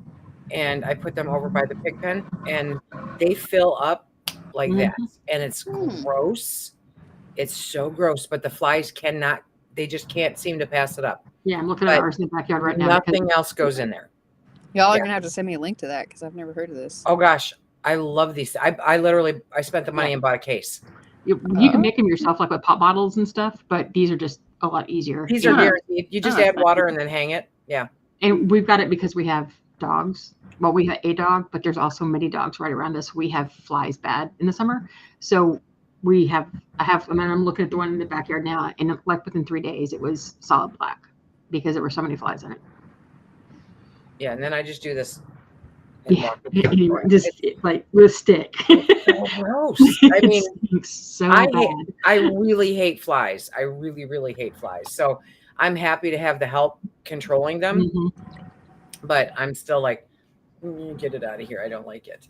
and I put them over by the pig pen, and they fill up like that, and it's gross. It's so gross, but the flies they just can't seem to pass it up. Yeah, I'm looking at ours in the backyard right now. Nothing else goes in there. Y'all are going to have to send me a link to that, because I've never heard of this. Oh gosh, I love these. I spent the money and bought a case. You can make them yourself, like with pop bottles and stuff, but these are just a lot easier. These are guaranteed. You just add water and then hang it. Yeah. And we've got it because we have dogs. Well, we have a dog, but there's also many dogs right around us. We have flies bad in the summer. So I'm looking at the one in the backyard now, and within 3 days, it was solid black because there were so many flies in it. Yeah. And then I just do this. Just with a stick. So gross. I mean, bad. I really hate flies. I really, really hate flies. So I'm happy to have the help controlling them, but I'm still like, get it out of here. I don't like it.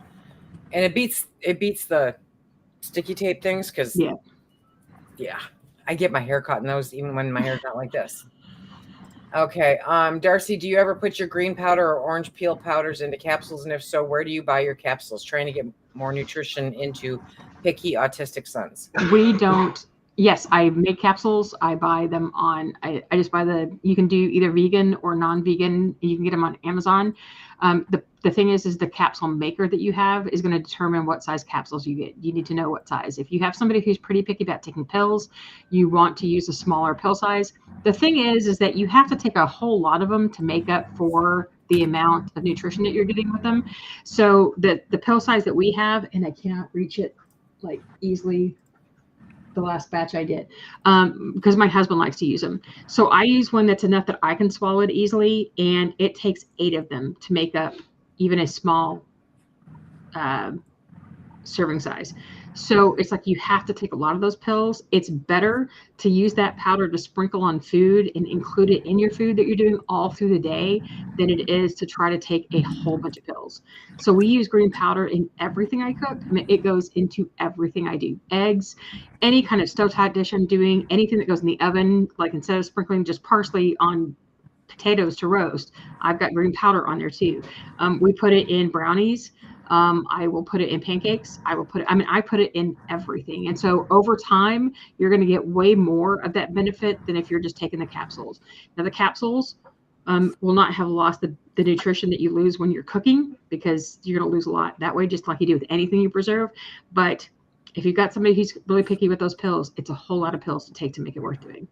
And it beats the sticky tape things. Cause I get my hair caught in those even when my hair's not like this. Okay. Darcy, do you ever put your green powder or orange peel powders into capsules? And if so, where do you buy your capsules? Trying to get more nutrition into picky autistic sons. We don't. Yes, I make capsules. I buy them I just buy you can do either vegan or non-vegan. You can get them on Amazon. The thing is the capsule maker that you have is going to determine what size capsules you get. You need to know what size. If you have somebody who's pretty picky about taking pills, you want to use a smaller pill size. The thing is that you have to take a whole lot of them to make up for the amount of nutrition that you're getting with them. So the pill size that we have, and I cannot reach it easily. The last batch I did, because my husband likes to use them. So I use one that's enough that I can swallow it easily, and it takes 8 of them to make up even a small serving size. So it's like you have to take a lot of those pills. It's better to use that powder to sprinkle on food and include it in your food that you're doing all through the day than it is to try to take a whole bunch of pills. So we use green powder in everything I cook. I mean, it goes into everything I do. Eggs, any kind of stovetop dish I'm doing, anything that goes in the oven, like instead of sprinkling just parsley on potatoes to roast, I've got green powder on there too. We put it in brownies. I will put it in pancakes. I put it in everything. And so over time, you're going to get way more of that benefit than if you're just taking the capsules. Now the capsules will not have lost the nutrition that you lose when you're cooking, because you're going to lose a lot that way, just like you do with anything you preserve. But if you've got somebody who's really picky with those pills, it's a whole lot of pills to take to make it worth doing.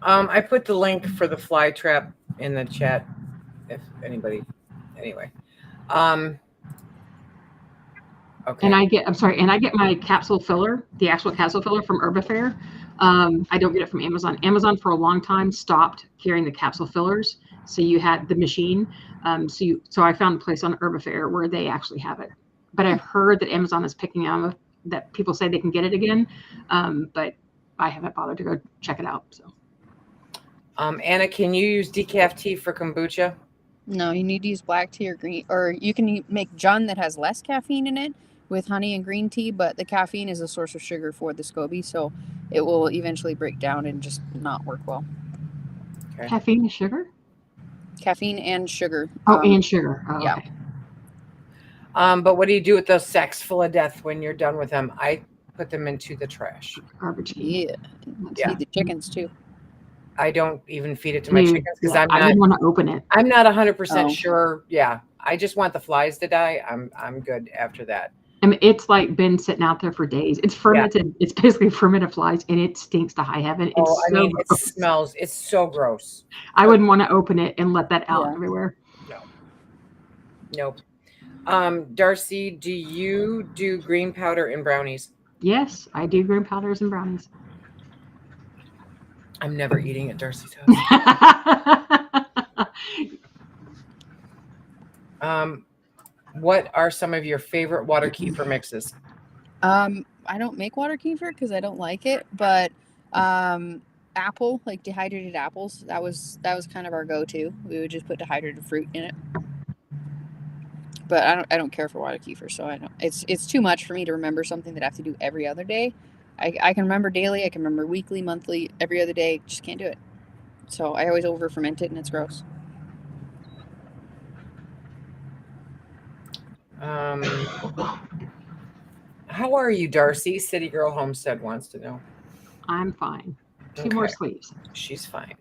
I put the link for the fly trap in the chat. If anybody, anyway. Okay. And I get my capsule filler, the actual capsule filler from Herbafair. I don't get it from Amazon. Amazon for a long time stopped carrying the capsule fillers. So you had the machine. So I found a place on Herbafair where they actually have it. But I've heard that Amazon is picking out that people say they can get it again. But I haven't bothered to go check it out. So. Anna, can you use decaf tea for kombucha? No, you need to use black tea or green, or you can make Jun that has less caffeine in it with honey and green tea, but the caffeine is a source of sugar for the SCOBY, so it will eventually break down and just not work well. Okay. Caffeine is sugar? Caffeine and sugar. And sugar. Oh, yeah. Okay. But what do you do with those sacks full of death when you're done with them? I put them into the trash. Garbage. Yeah. Feed the chickens too. I don't even feed it to my chickens because I didn't want to open it. I'm not 100% sure. Yeah, I just want the flies to die. I'm good after that. I mean, it's like been sitting out there for days. It's fermented. Yeah. It's basically fermented flies, and it stinks to high heaven. It smells. It's so gross. I wouldn't want to open it and let that out everywhere. No. Nope. Darcy, do you do green powder in brownies? Yes, I do green powders and brownies. I'm never eating at Darcy's house. What are some of your favorite water kefir mixes? I don't make water kefir because I don't like it, but apple, like dehydrated apples, that was kind of our go-to. We would just put dehydrated fruit in it. But I don't care for water kefir, so I don't. It's too much for me to remember something that I have to do every other day. I can remember daily, I can remember weekly, monthly, every other day. Just can't do it. So I always over ferment it, and it's gross. How are you, Darcy? City Girl Homestead wants to know. I'm fine. Two more sleeps. She's fine.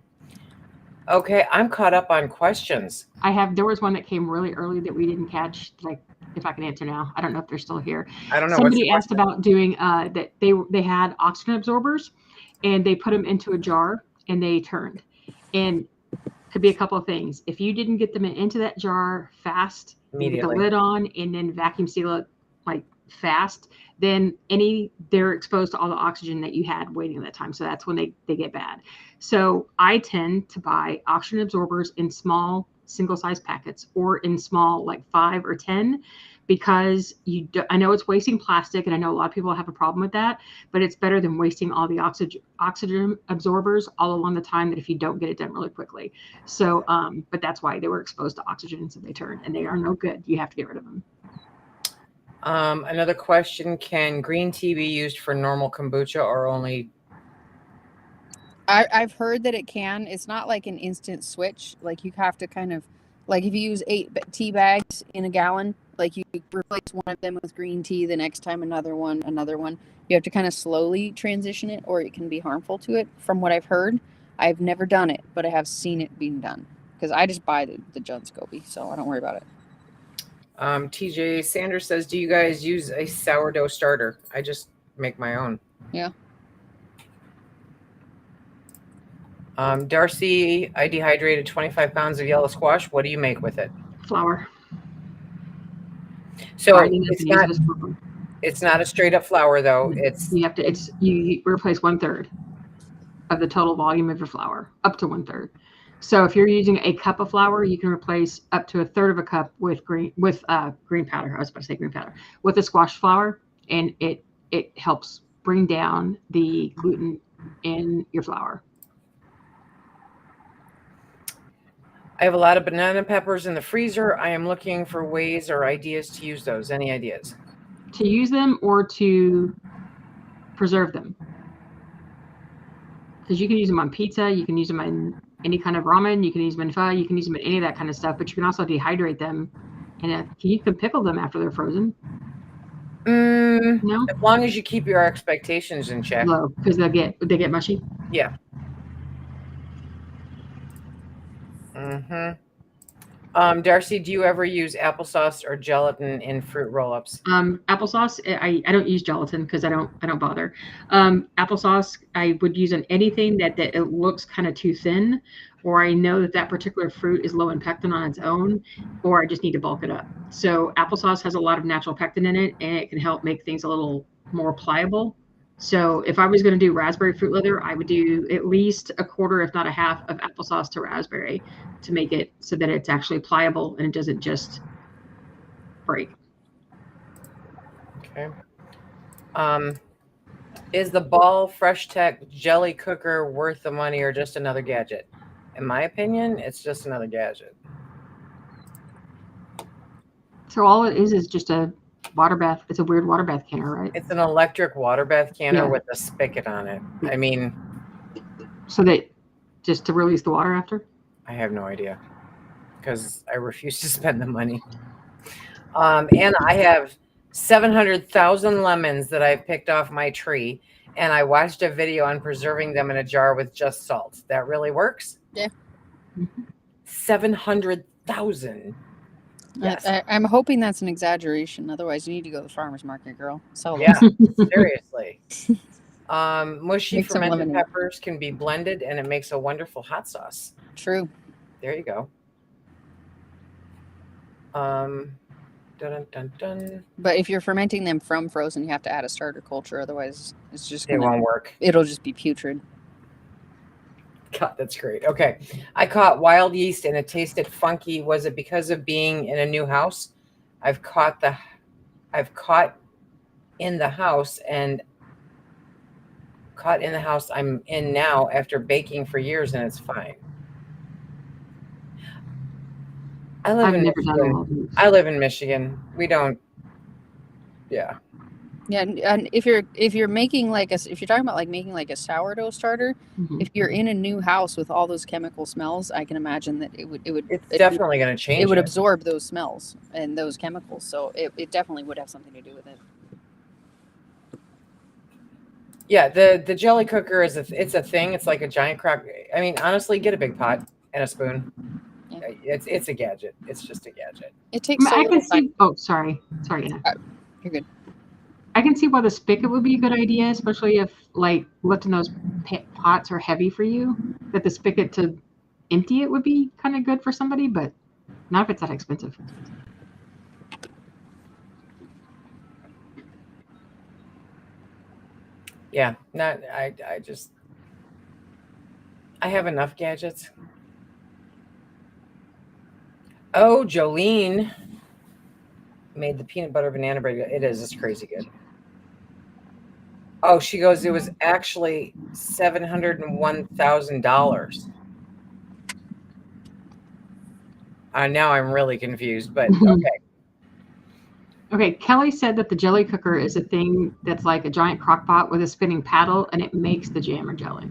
Okay, I'm caught up on questions. There was one that came really early that we didn't catch. Like, if I can answer now, I don't know if they're still here. I don't know. Somebody asked about doing that. They had oxygen absorbers, and they put them into a jar and they turned. And could be a couple of things. If you didn't get them into that jar fast, with the lid on, and then vacuum seal it like fast, then they're exposed to all the oxygen that you had waiting at that time. So that's when they get bad. So I tend to buy oxygen absorbers in small single-size packets or in small, like 5 or 10, because I know it's wasting plastic, and I know a lot of people have a problem with that, but it's better than wasting all the oxygen absorbers all along the time that if you don't get it done really quickly. So, but that's why they were exposed to oxygen, so they turned, and they are no good. You have to get rid of them. Another question, can green tea be used for normal kombucha or only? I've heard that it can. It's not like an instant switch. Like you have to kind of, like if you use 8 tea bags in a gallon, like you replace one of them with green tea, the next time another one. You have to kind of slowly transition it, or it can be harmful to it. From what I've heard, I've never done it, but I have seen it being done because I just buy the Jun SCOBY, so I don't worry about it. TJ Sanders says, do you guys use a sourdough starter? I just make my own. Yeah. Darcy, I dehydrated 25 pounds of yellow squash. What do you make with it? Flour. So it's not a straight up flour though. You replace 1/3 of the total volume of your flour, up to 1/3. So if you're using a cup of flour, you can replace up to a third of a cup with green powder. I was about to say green powder with a squash flour, and it helps bring down the gluten in your flour. I have a lot of banana peppers in the freezer. I am looking for ways or ideas to use those. Any ideas? To use them or to preserve them. Because you can use them on pizza, you can use them in any kind of ramen, you can use them in pho, you can use them in any of that kind of stuff, but you can also dehydrate them, and you can pickle them after they're frozen. No? As long as you keep your expectations in check. Low, because they get mushy. Yeah. Darcy, do you ever use applesauce or gelatin in fruit roll-ups? Applesauce, I don't use gelatin because I don't bother. Applesauce, I would use on anything that it looks kind of too thin, or I know that particular fruit is low in pectin on its own, or I just need to bulk it up. So applesauce has a lot of natural pectin in it, and it can help make things a little more pliable. So if I was going to do raspberry fruit leather, I would do at least a quarter, if not a half, of applesauce to raspberry to make it so that it's actually pliable and it doesn't just break. Okay. Is the Ball Fresh Tech jelly cooker worth the money or just another gadget? In my opinion, it's just another gadget. So all it is just a water bath. It's a weird water bath canner, right? It's an electric water bath canner with a spigot on it. I mean, so that just to release the water after? I have no idea because I refuse to spend the money. And I have 700,000 lemons that I picked off my tree, and I watched a video on preserving them in a jar with just salt. That really works? Yeah. 700,000. Yes. I'm hoping that's an exaggeration. Otherwise, you need to go to the farmer's market, girl. So yeah, seriously. Mushy Make some fermented lemonade. peppers can be blended, and it makes a wonderful hot sauce. True. There you go. Dun, dun, dun. But if you're fermenting them from frozen, you have to add a starter culture. Otherwise, it's just It won't work. It'll just be putrid. God, that's great. Okay. I caught wild yeast and it tasted funky. Was it because of being in a new house? I've caught in the house I'm in now after baking for years, and it's fine. I live in Michigan. We don't. Yeah. Yeah, and if you're making if you're talking about like making like a sourdough starter, if you're in a new house with all those chemical smells, I can imagine that it's definitely going to change. It would absorb those smells and those chemicals, so it definitely would have something to do with it. Yeah, the jelly cooker it's a thing. It's like a giant crock. I mean, honestly, get a big pot and a spoon. Yeah. It's a gadget. It's just a gadget. It takes. I can see. Oh, sorry, Anna. You're good. I can see why the spigot would be a good idea, especially if like lifting those pots are heavy for you. That the spigot to empty it would be kind of good for somebody, but not if it's that expensive. Yeah, I have enough gadgets. Oh, Jolene made the peanut butter banana bread. It's crazy good. Oh, she goes, it was actually $701,000. Now I'm really confused, but okay. Okay, Kelly said that the jelly cooker is a thing that's like a giant crock pot with a spinning paddle, and it makes the jam or jelly.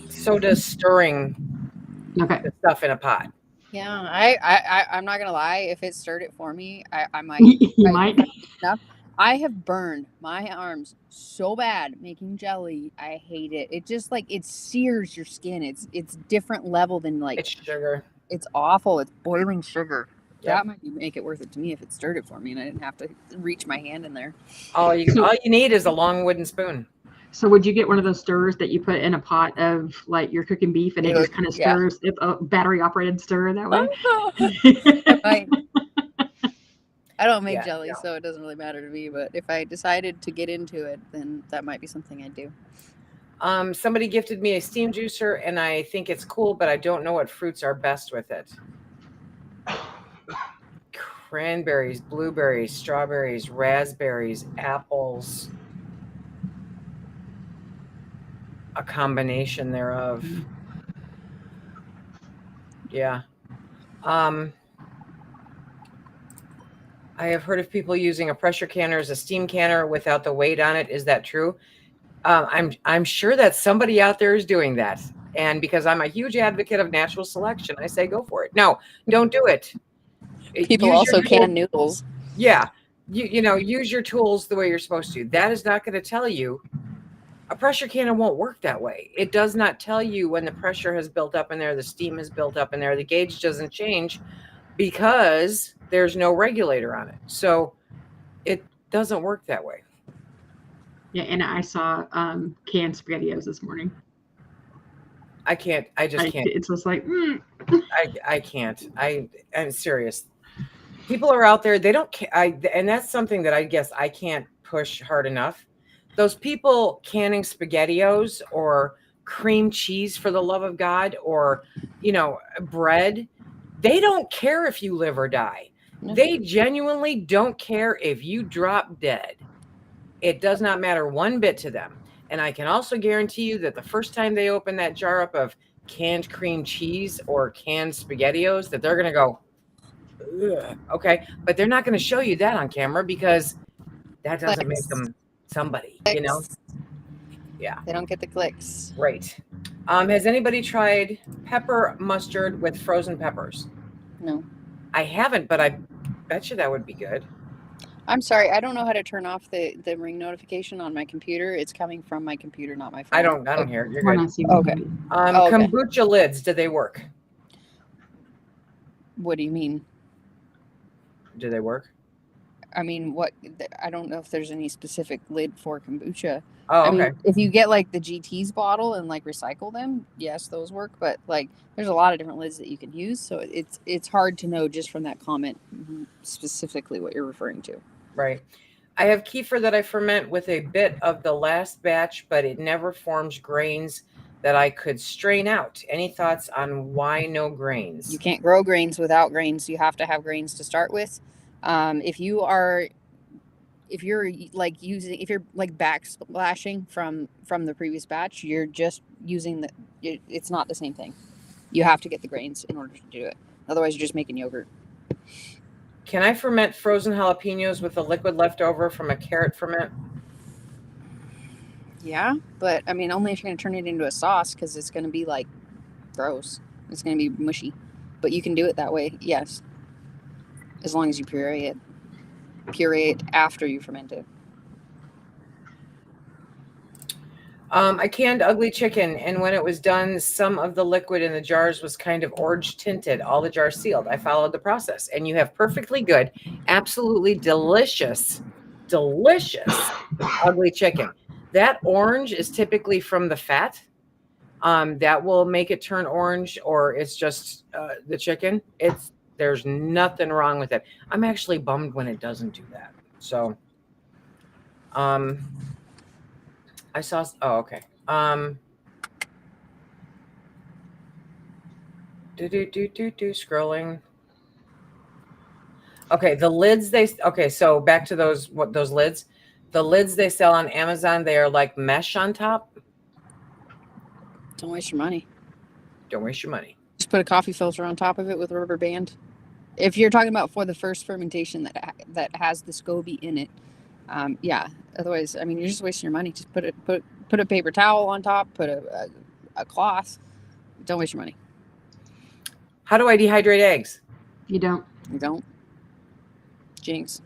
So does stirring the stuff in a pot. Yeah, I'm not gonna lie. If it stirred it for me, I might. You might. I have burned my arms so bad making jelly. I hate it. It just it sears your skin. It's different level than it's sugar. It's awful. It's boiling sugar. Yep. That might make it worth it to me if it stirred it for me and I didn't have to reach my hand in there. All you need is a long wooden spoon. So would you get one of those stirrers that you put in a pot of like you're cooking beef and it just kind of stirs? It's a battery operated stirrer that way. I don't make jelly, so it doesn't really matter to me. But if I decided to get into it, then that might be something I'd do. Somebody gifted me a steam juicer, and I think it's cool, but I don't know what fruits are best with it. Cranberries, blueberries, strawberries, raspberries, apples. A combination thereof. Yeah. I have heard of people using a pressure canner as a steam canner without the weight on it. Is that true? I'm sure that somebody out there is doing that. And because I'm a huge advocate of natural selection, I say go for it. No, don't do it. People Use also your tool- can noodles. Yeah. You know, use your tools the way you're supposed to. That is not going to tell you. A pressure canner won't work that way. It does not tell you when the pressure has built up in there, the steam has built up in there, the gauge doesn't change because there's no regulator on it. So it doesn't work that way. Yeah, and I saw canned SpaghettiOs this morning. I can't. I just can't. It's just like, I can't. I'm serious. People are out there. They don't. And that's something that I guess I can't push hard enough. Those people canning SpaghettiOs or cream cheese, for the love of God, or bread. They don't care if you live or die. No. They genuinely don't care if you drop dead. It does not matter one bit to them. And I can also guarantee you that the first time they open that jar up of canned cream cheese or canned SpaghettiOs, that they're going to go, ugh, okay. But they're not going to show you that on camera because that doesn't make them somebody, Yeah. They don't get the clicks. Right. Has anybody tried pepper mustard with frozen peppers? No. I haven't, but I bet you that would be good. I'm sorry, I don't know how to turn off the ring notification on my computer. It's coming from my computer, not my phone. I don't hear it. You're good. Okay. Kombucha lids, do they work? What do you mean? Do they work? I mean, I don't know if there's any specific lid for kombucha. Oh, I mean, okay. if you get like the GT's bottle and like recycle them, yes, those work. But like, there's a lot of different lids that you can use, so it's hard to know just from that comment specifically what you're referring to. Right. I have kefir that I ferment with a bit of the last batch, but it never forms grains that I could strain out. Any thoughts on why no grains? You can't grow grains without grains. You have to have grains to start with. If you're backsplashing from the previous batch, you're just using it's not the same thing. You have to get the grains in order to do it. Otherwise, you're just making yogurt. Can I ferment frozen jalapenos with the liquid left over from a carrot ferment? Yeah, but I mean, only if you're going to turn it into a sauce, because it's going to be like gross. It's going to be mushy. But you can do it that way, yes. As long as you puree it. Puree it after you ferment it. I canned ugly chicken, and when it was done, some of the liquid in the jars was kind of orange tinted, all the jars sealed. I followed the process, and you have perfectly good, absolutely delicious ugly chicken. That orange is typically from the fat. That will make it turn orange, or it's just the chicken. There's nothing wrong with it. I'm actually bummed when it doesn't do that. So, I saw. Oh, okay. Scrolling. Okay, the lids so back to those lids. The lids they sell on Amazon, they are like mesh on top. Don't waste your money. Don't waste your money. Just put a coffee filter on top of it with a rubber band. If you're talking about for the first fermentation that has the SCOBY in it, yeah. Otherwise, I mean, you're just wasting your money. Just put a paper towel on top. Put a cloth. Don't waste your money. How do I dehydrate eggs? You don't. You don't. Jinx.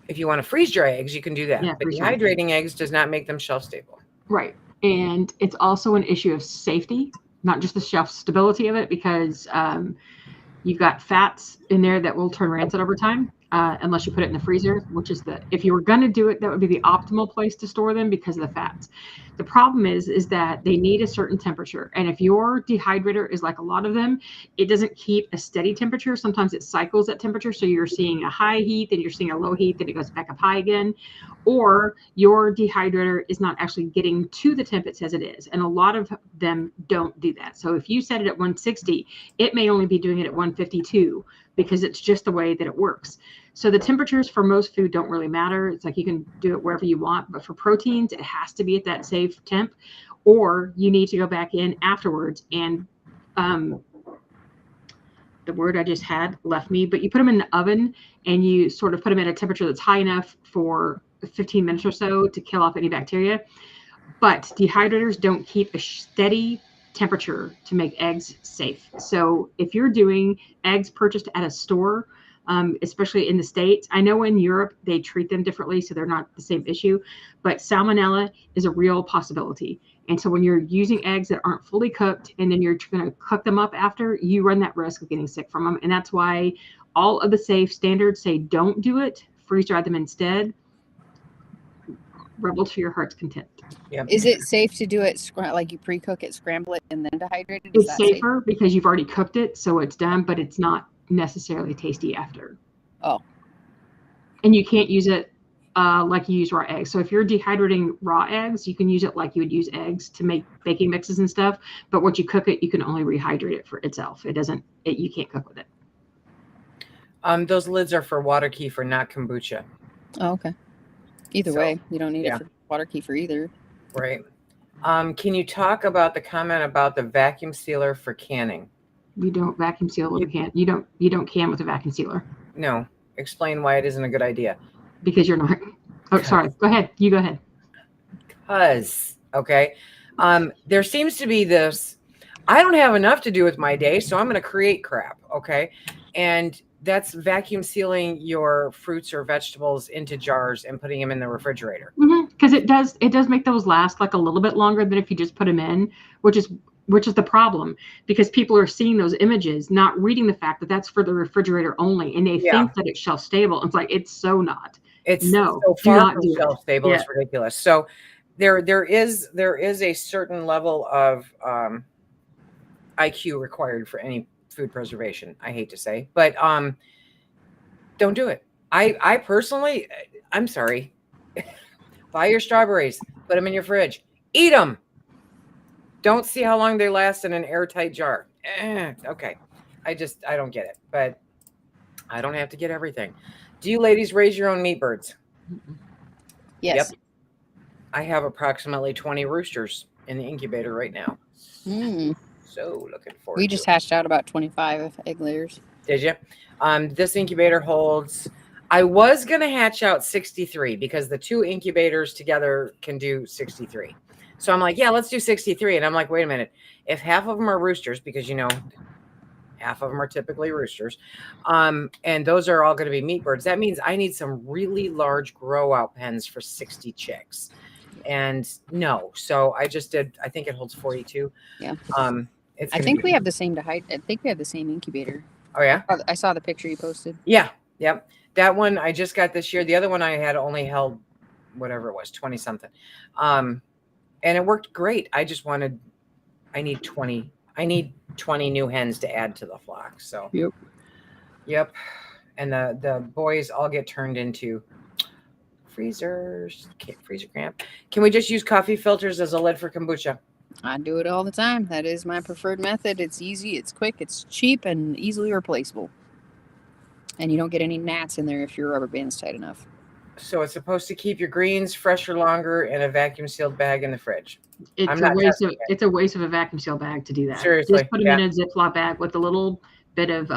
If you want to freeze dry eggs, you can do that. Yeah, but dehydrating eggs does not make them shelf stable. Right. And it's also an issue of safety, not just the shelf stability of it, because you've got fats in there that will turn rancid over time. unless you put it in the freezer, which is if you were going to do it, that would be the optimal place to store them because of the fats. The problem is that they need a certain temperature. And if your dehydrator is like a lot of them, it doesn't keep a steady temperature. Sometimes it cycles that temperature. So you're seeing a high heat, then you're seeing a low heat, then it goes back up high again. Or your dehydrator is not actually getting to the temp it says it is. And a lot of them don't do that. So if you set it at 160, it may only be doing it at 152 because it's just the way that it works. So the temperatures for most food don't really matter. It's like you can do it wherever you want, but for proteins, it has to be at that safe temp, or you need to go back in afterwards and the word I just had left me, but you put them in the oven and you sort of put them at a temperature that's high enough for 15 minutes or so to kill off any bacteria. But dehydrators don't keep a steady temperature to make eggs safe. So if you're doing eggs purchased at a store, especially in the States, I know in Europe they treat them differently, so they're not the same issue, but salmonella is a real possibility. And so when you're using eggs that aren't fully cooked and then you're going to cook them up after, you run that risk of getting sick from them. And that's why all of the safe standards say don't do it, freeze dry them instead. Rebel to your heart's content. Yep. Is it safe to do it like you pre-cook it, scramble it, and then dehydrate it? It's safer because you've already cooked it, so it's done, but it's not necessarily tasty after. Oh. And you can't use it like you use raw eggs. So if you're dehydrating raw eggs, you can use it like you would use eggs to make baking mixes and stuff. But once you cook it, you can only rehydrate it for itself. You can't cook with it. Those lids are for water kefir, not kombucha. Oh, okay. Either way, you don't need it for water kefir either. Right. Can you talk about the comment about the vacuum sealer for canning? You don't vacuum seal with a can. You don't can with a vacuum sealer. No. Explain why it isn't a good idea. Because you're not. Oh, sorry. Go ahead. You go ahead. Okay. There seems to be this, I don't have enough to do with my day, so I'm going to create crap. Okay. And that's vacuum sealing your fruits or vegetables into jars and putting them in the refrigerator. Because it does make those last like a little bit longer than if you just put them in, which is the problem, because people are seeing those images, not reading the fact that that's for the refrigerator only, and they think that it's shelf stable. It's like, it's so not. It's no, so do far not from do shelf stable. It's ridiculous. So there is a certain level of IQ required for any food preservation. I hate to say, but don't do it. I personally, I'm sorry. Buy your strawberries, put them in your fridge, eat them. Don't see how long they last in an airtight jar. Okay. I don't get it, but I don't have to get everything. Do you ladies raise your own meat birds? Yes. Yep. I have approximately 20 roosters in the incubator right now. So looking forward We just hatched out about 25 egg layers. Did you? This incubator holds, I was going to hatch out 63 because the two incubators together can do 63. So I'm like, yeah, let's do 63. And I'm like, wait a minute. If half of them are roosters, because, half of them are typically roosters, and those are all going to be meat birds, that means I need some really large grow out pens for 60 chicks. And no, so I just did, I think it holds 42. Yeah. I think we have the same incubator. Oh, yeah? I saw the picture you posted. Yeah. Yep. That one I just got this year. The other one I had only held whatever it was, 20 something. And it worked great. I need 20 new hens to add to the flock. So, yep. And the boys all get turned into freezer cramp. Can we just use coffee filters as a lid for kombucha? I do it all the time. That is my preferred method. It's easy, it's quick, it's cheap, and easily replaceable. And you don't get any gnats in there if your rubber band's tight enough. So it's supposed to keep your greens fresher longer in a vacuum sealed bag in the fridge. It's a waste of a vacuum seal bag to do that. Seriously. Just put them in a Ziploc bag with a little bit of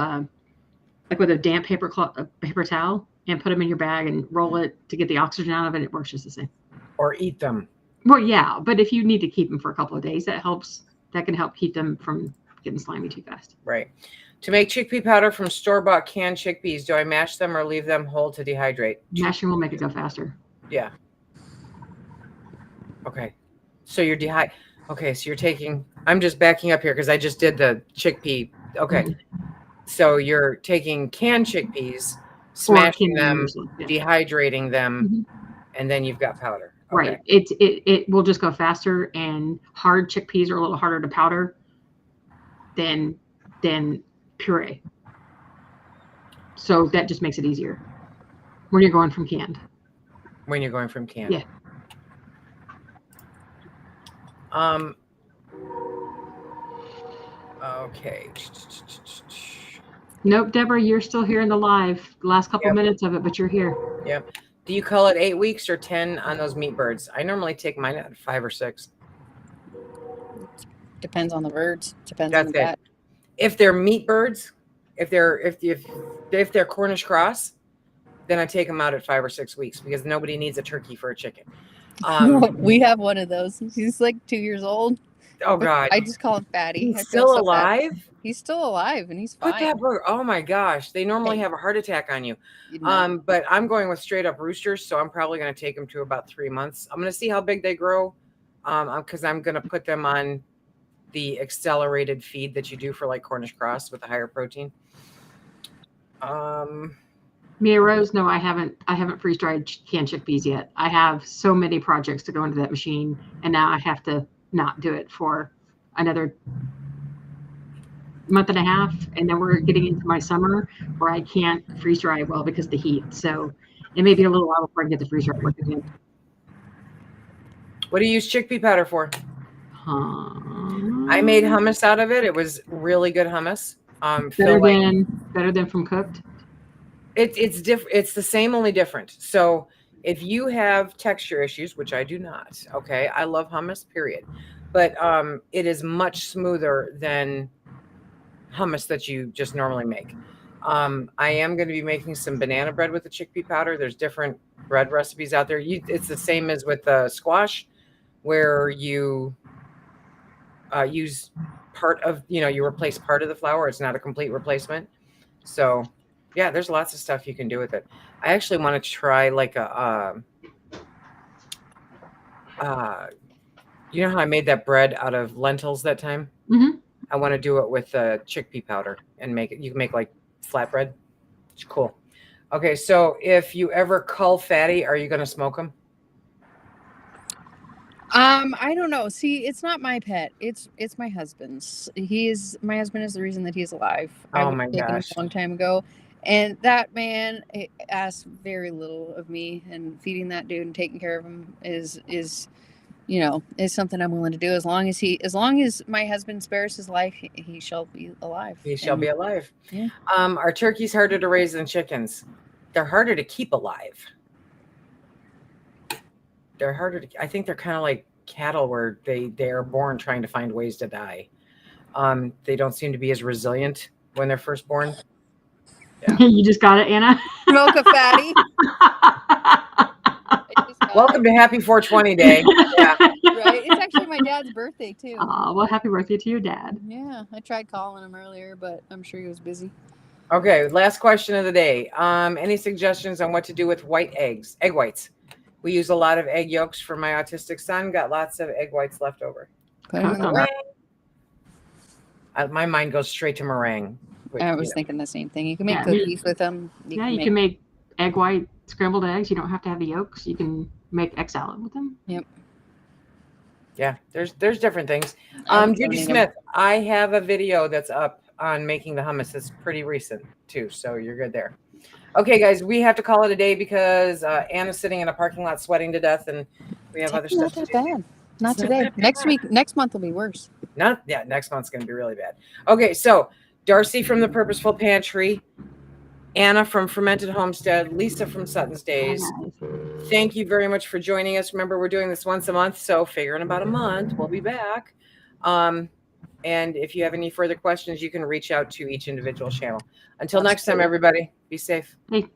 like with a damp paper towel, and put them in your bag and roll it to get the oxygen out of it. It works just the same. Or eat them. Well, yeah, but if you need to keep them for a couple of days, that can help keep them from getting slimy too fast. Right. To make chickpea powder from store-bought canned chickpeas, do I mash them or leave them whole to dehydrate? Mashing will make it go faster. Yeah. Okay. So you're so you're taking, I'm just backing up here because I just did the chickpea. Okay. So you're taking canned chickpeas, smashing them, usually, yeah. dehydrating them, Mhm. and then you've got powder. Okay. Right. It will just go faster, and hard chickpeas are a little harder to powder than puree. So that just makes it easier when you're going from canned. When you're going from canned. Yeah. Okay. Nope, Deborah, you're still here in the live. Last couple Yep. minutes of it, but you're here. Yep. Do you call it 8 weeks or 10 on those meat birds? I normally take mine at 5 or 6. Depends on the birds. Depends That's on the it. bat. If they're meat birds, if they're Cornish cross, then I take them out at 5 or 6 weeks because nobody needs a turkey for a chicken. We have one of those. He's like 2 years old. Oh God! I just call him Fatty. He's I feel still so bad. alive. He's still alive and he's Put fine. that bird. Oh my gosh! They normally Hey. have a heart attack on you. You know. But I'm going with straight up roosters, so I'm probably going to take them to about 3 months. I'm going to see how big they grow, because I'm going to put them on the accelerated feed that you do for like Cornish cross with the higher protein. Mia Rose, no, I haven't freeze dried canned chickpeas yet. I have so many projects to go into that machine, and now I have to not do it for another month and a half, and then we're getting into my summer where I can't freeze dry well because of the heat. So it may be a little while before I get the freeze dry work again. What do you use chickpea powder for? I made hummus out of it. It was really good hummus. Better than from cooked. It's different. It's the same, only different. So if you have texture issues, which I do not, okay, I love hummus, period. But it is much smoother than hummus that you just normally make. I am going to be making some banana bread with the chickpea powder. There's different bread recipes out there. It's the same as with the squash, where you use part of, you replace part of the flour. It's not a complete replacement. So yeah, there's lots of stuff you can do with it. I actually want to try like you know how I made that bread out of lentils that time? Mm-hmm. I want to do it with chickpea powder and make it. You can make like flatbread. It's cool. Okay, so if you ever cull fatty, are you going to smoke them? I don't know. See, it's not my pet. It's my husband's. My husband is the reason that he's alive. I Oh my was taken gosh. a long time ago. And that man asks very little of me, and feeding that dude and taking care of him is something I'm willing to do as long as my husband spares his life, he shall be alive. He shall be alive. Yeah. Are turkeys harder to raise than chickens? They're harder to keep alive. They're harder to, I think they're kind of like cattle where they are born trying to find ways to die. They don't seem to be as resilient when they're first born. Yeah. You just got it, Anna. Smoke a fatty. Welcome to Happy 420 Day. Yeah. Right. It's actually my dad's birthday too. Well, happy birthday to your dad. Yeah, I tried calling him earlier, but I'm sure he was busy. Okay, last question of the day. Any suggestions on what to do with egg whites? We use a lot of egg yolks for my autistic son. Got lots of egg whites left over. Put them in the my mind goes straight to meringue. I was thinking the same thing. You can make cookies with them. You can make egg white scrambled eggs. You don't have to have the yolks. You can make egg salad with them. Yep. Yeah, there's different things. Judy Smith, I have a video that's up on making the hummus. It's pretty recent too, so you're good there. Okay, guys, we have to call it a day because Anna's sitting in a parking lot sweating to death, and we have other stuff to do. Not that bad. Not today. Next month will be worse. Next month's going to be really bad. Okay, so Darcy from the Purposeful Pantry, Anna from Fermented Homestead, Leisa from SuttonsDaze. Thank you very much for joining us. Remember, we're doing this once a month, so figure in about a month, we'll be back. And if you have any further questions, you can reach out to each individual channel. Until next time, everybody, be safe. Hey.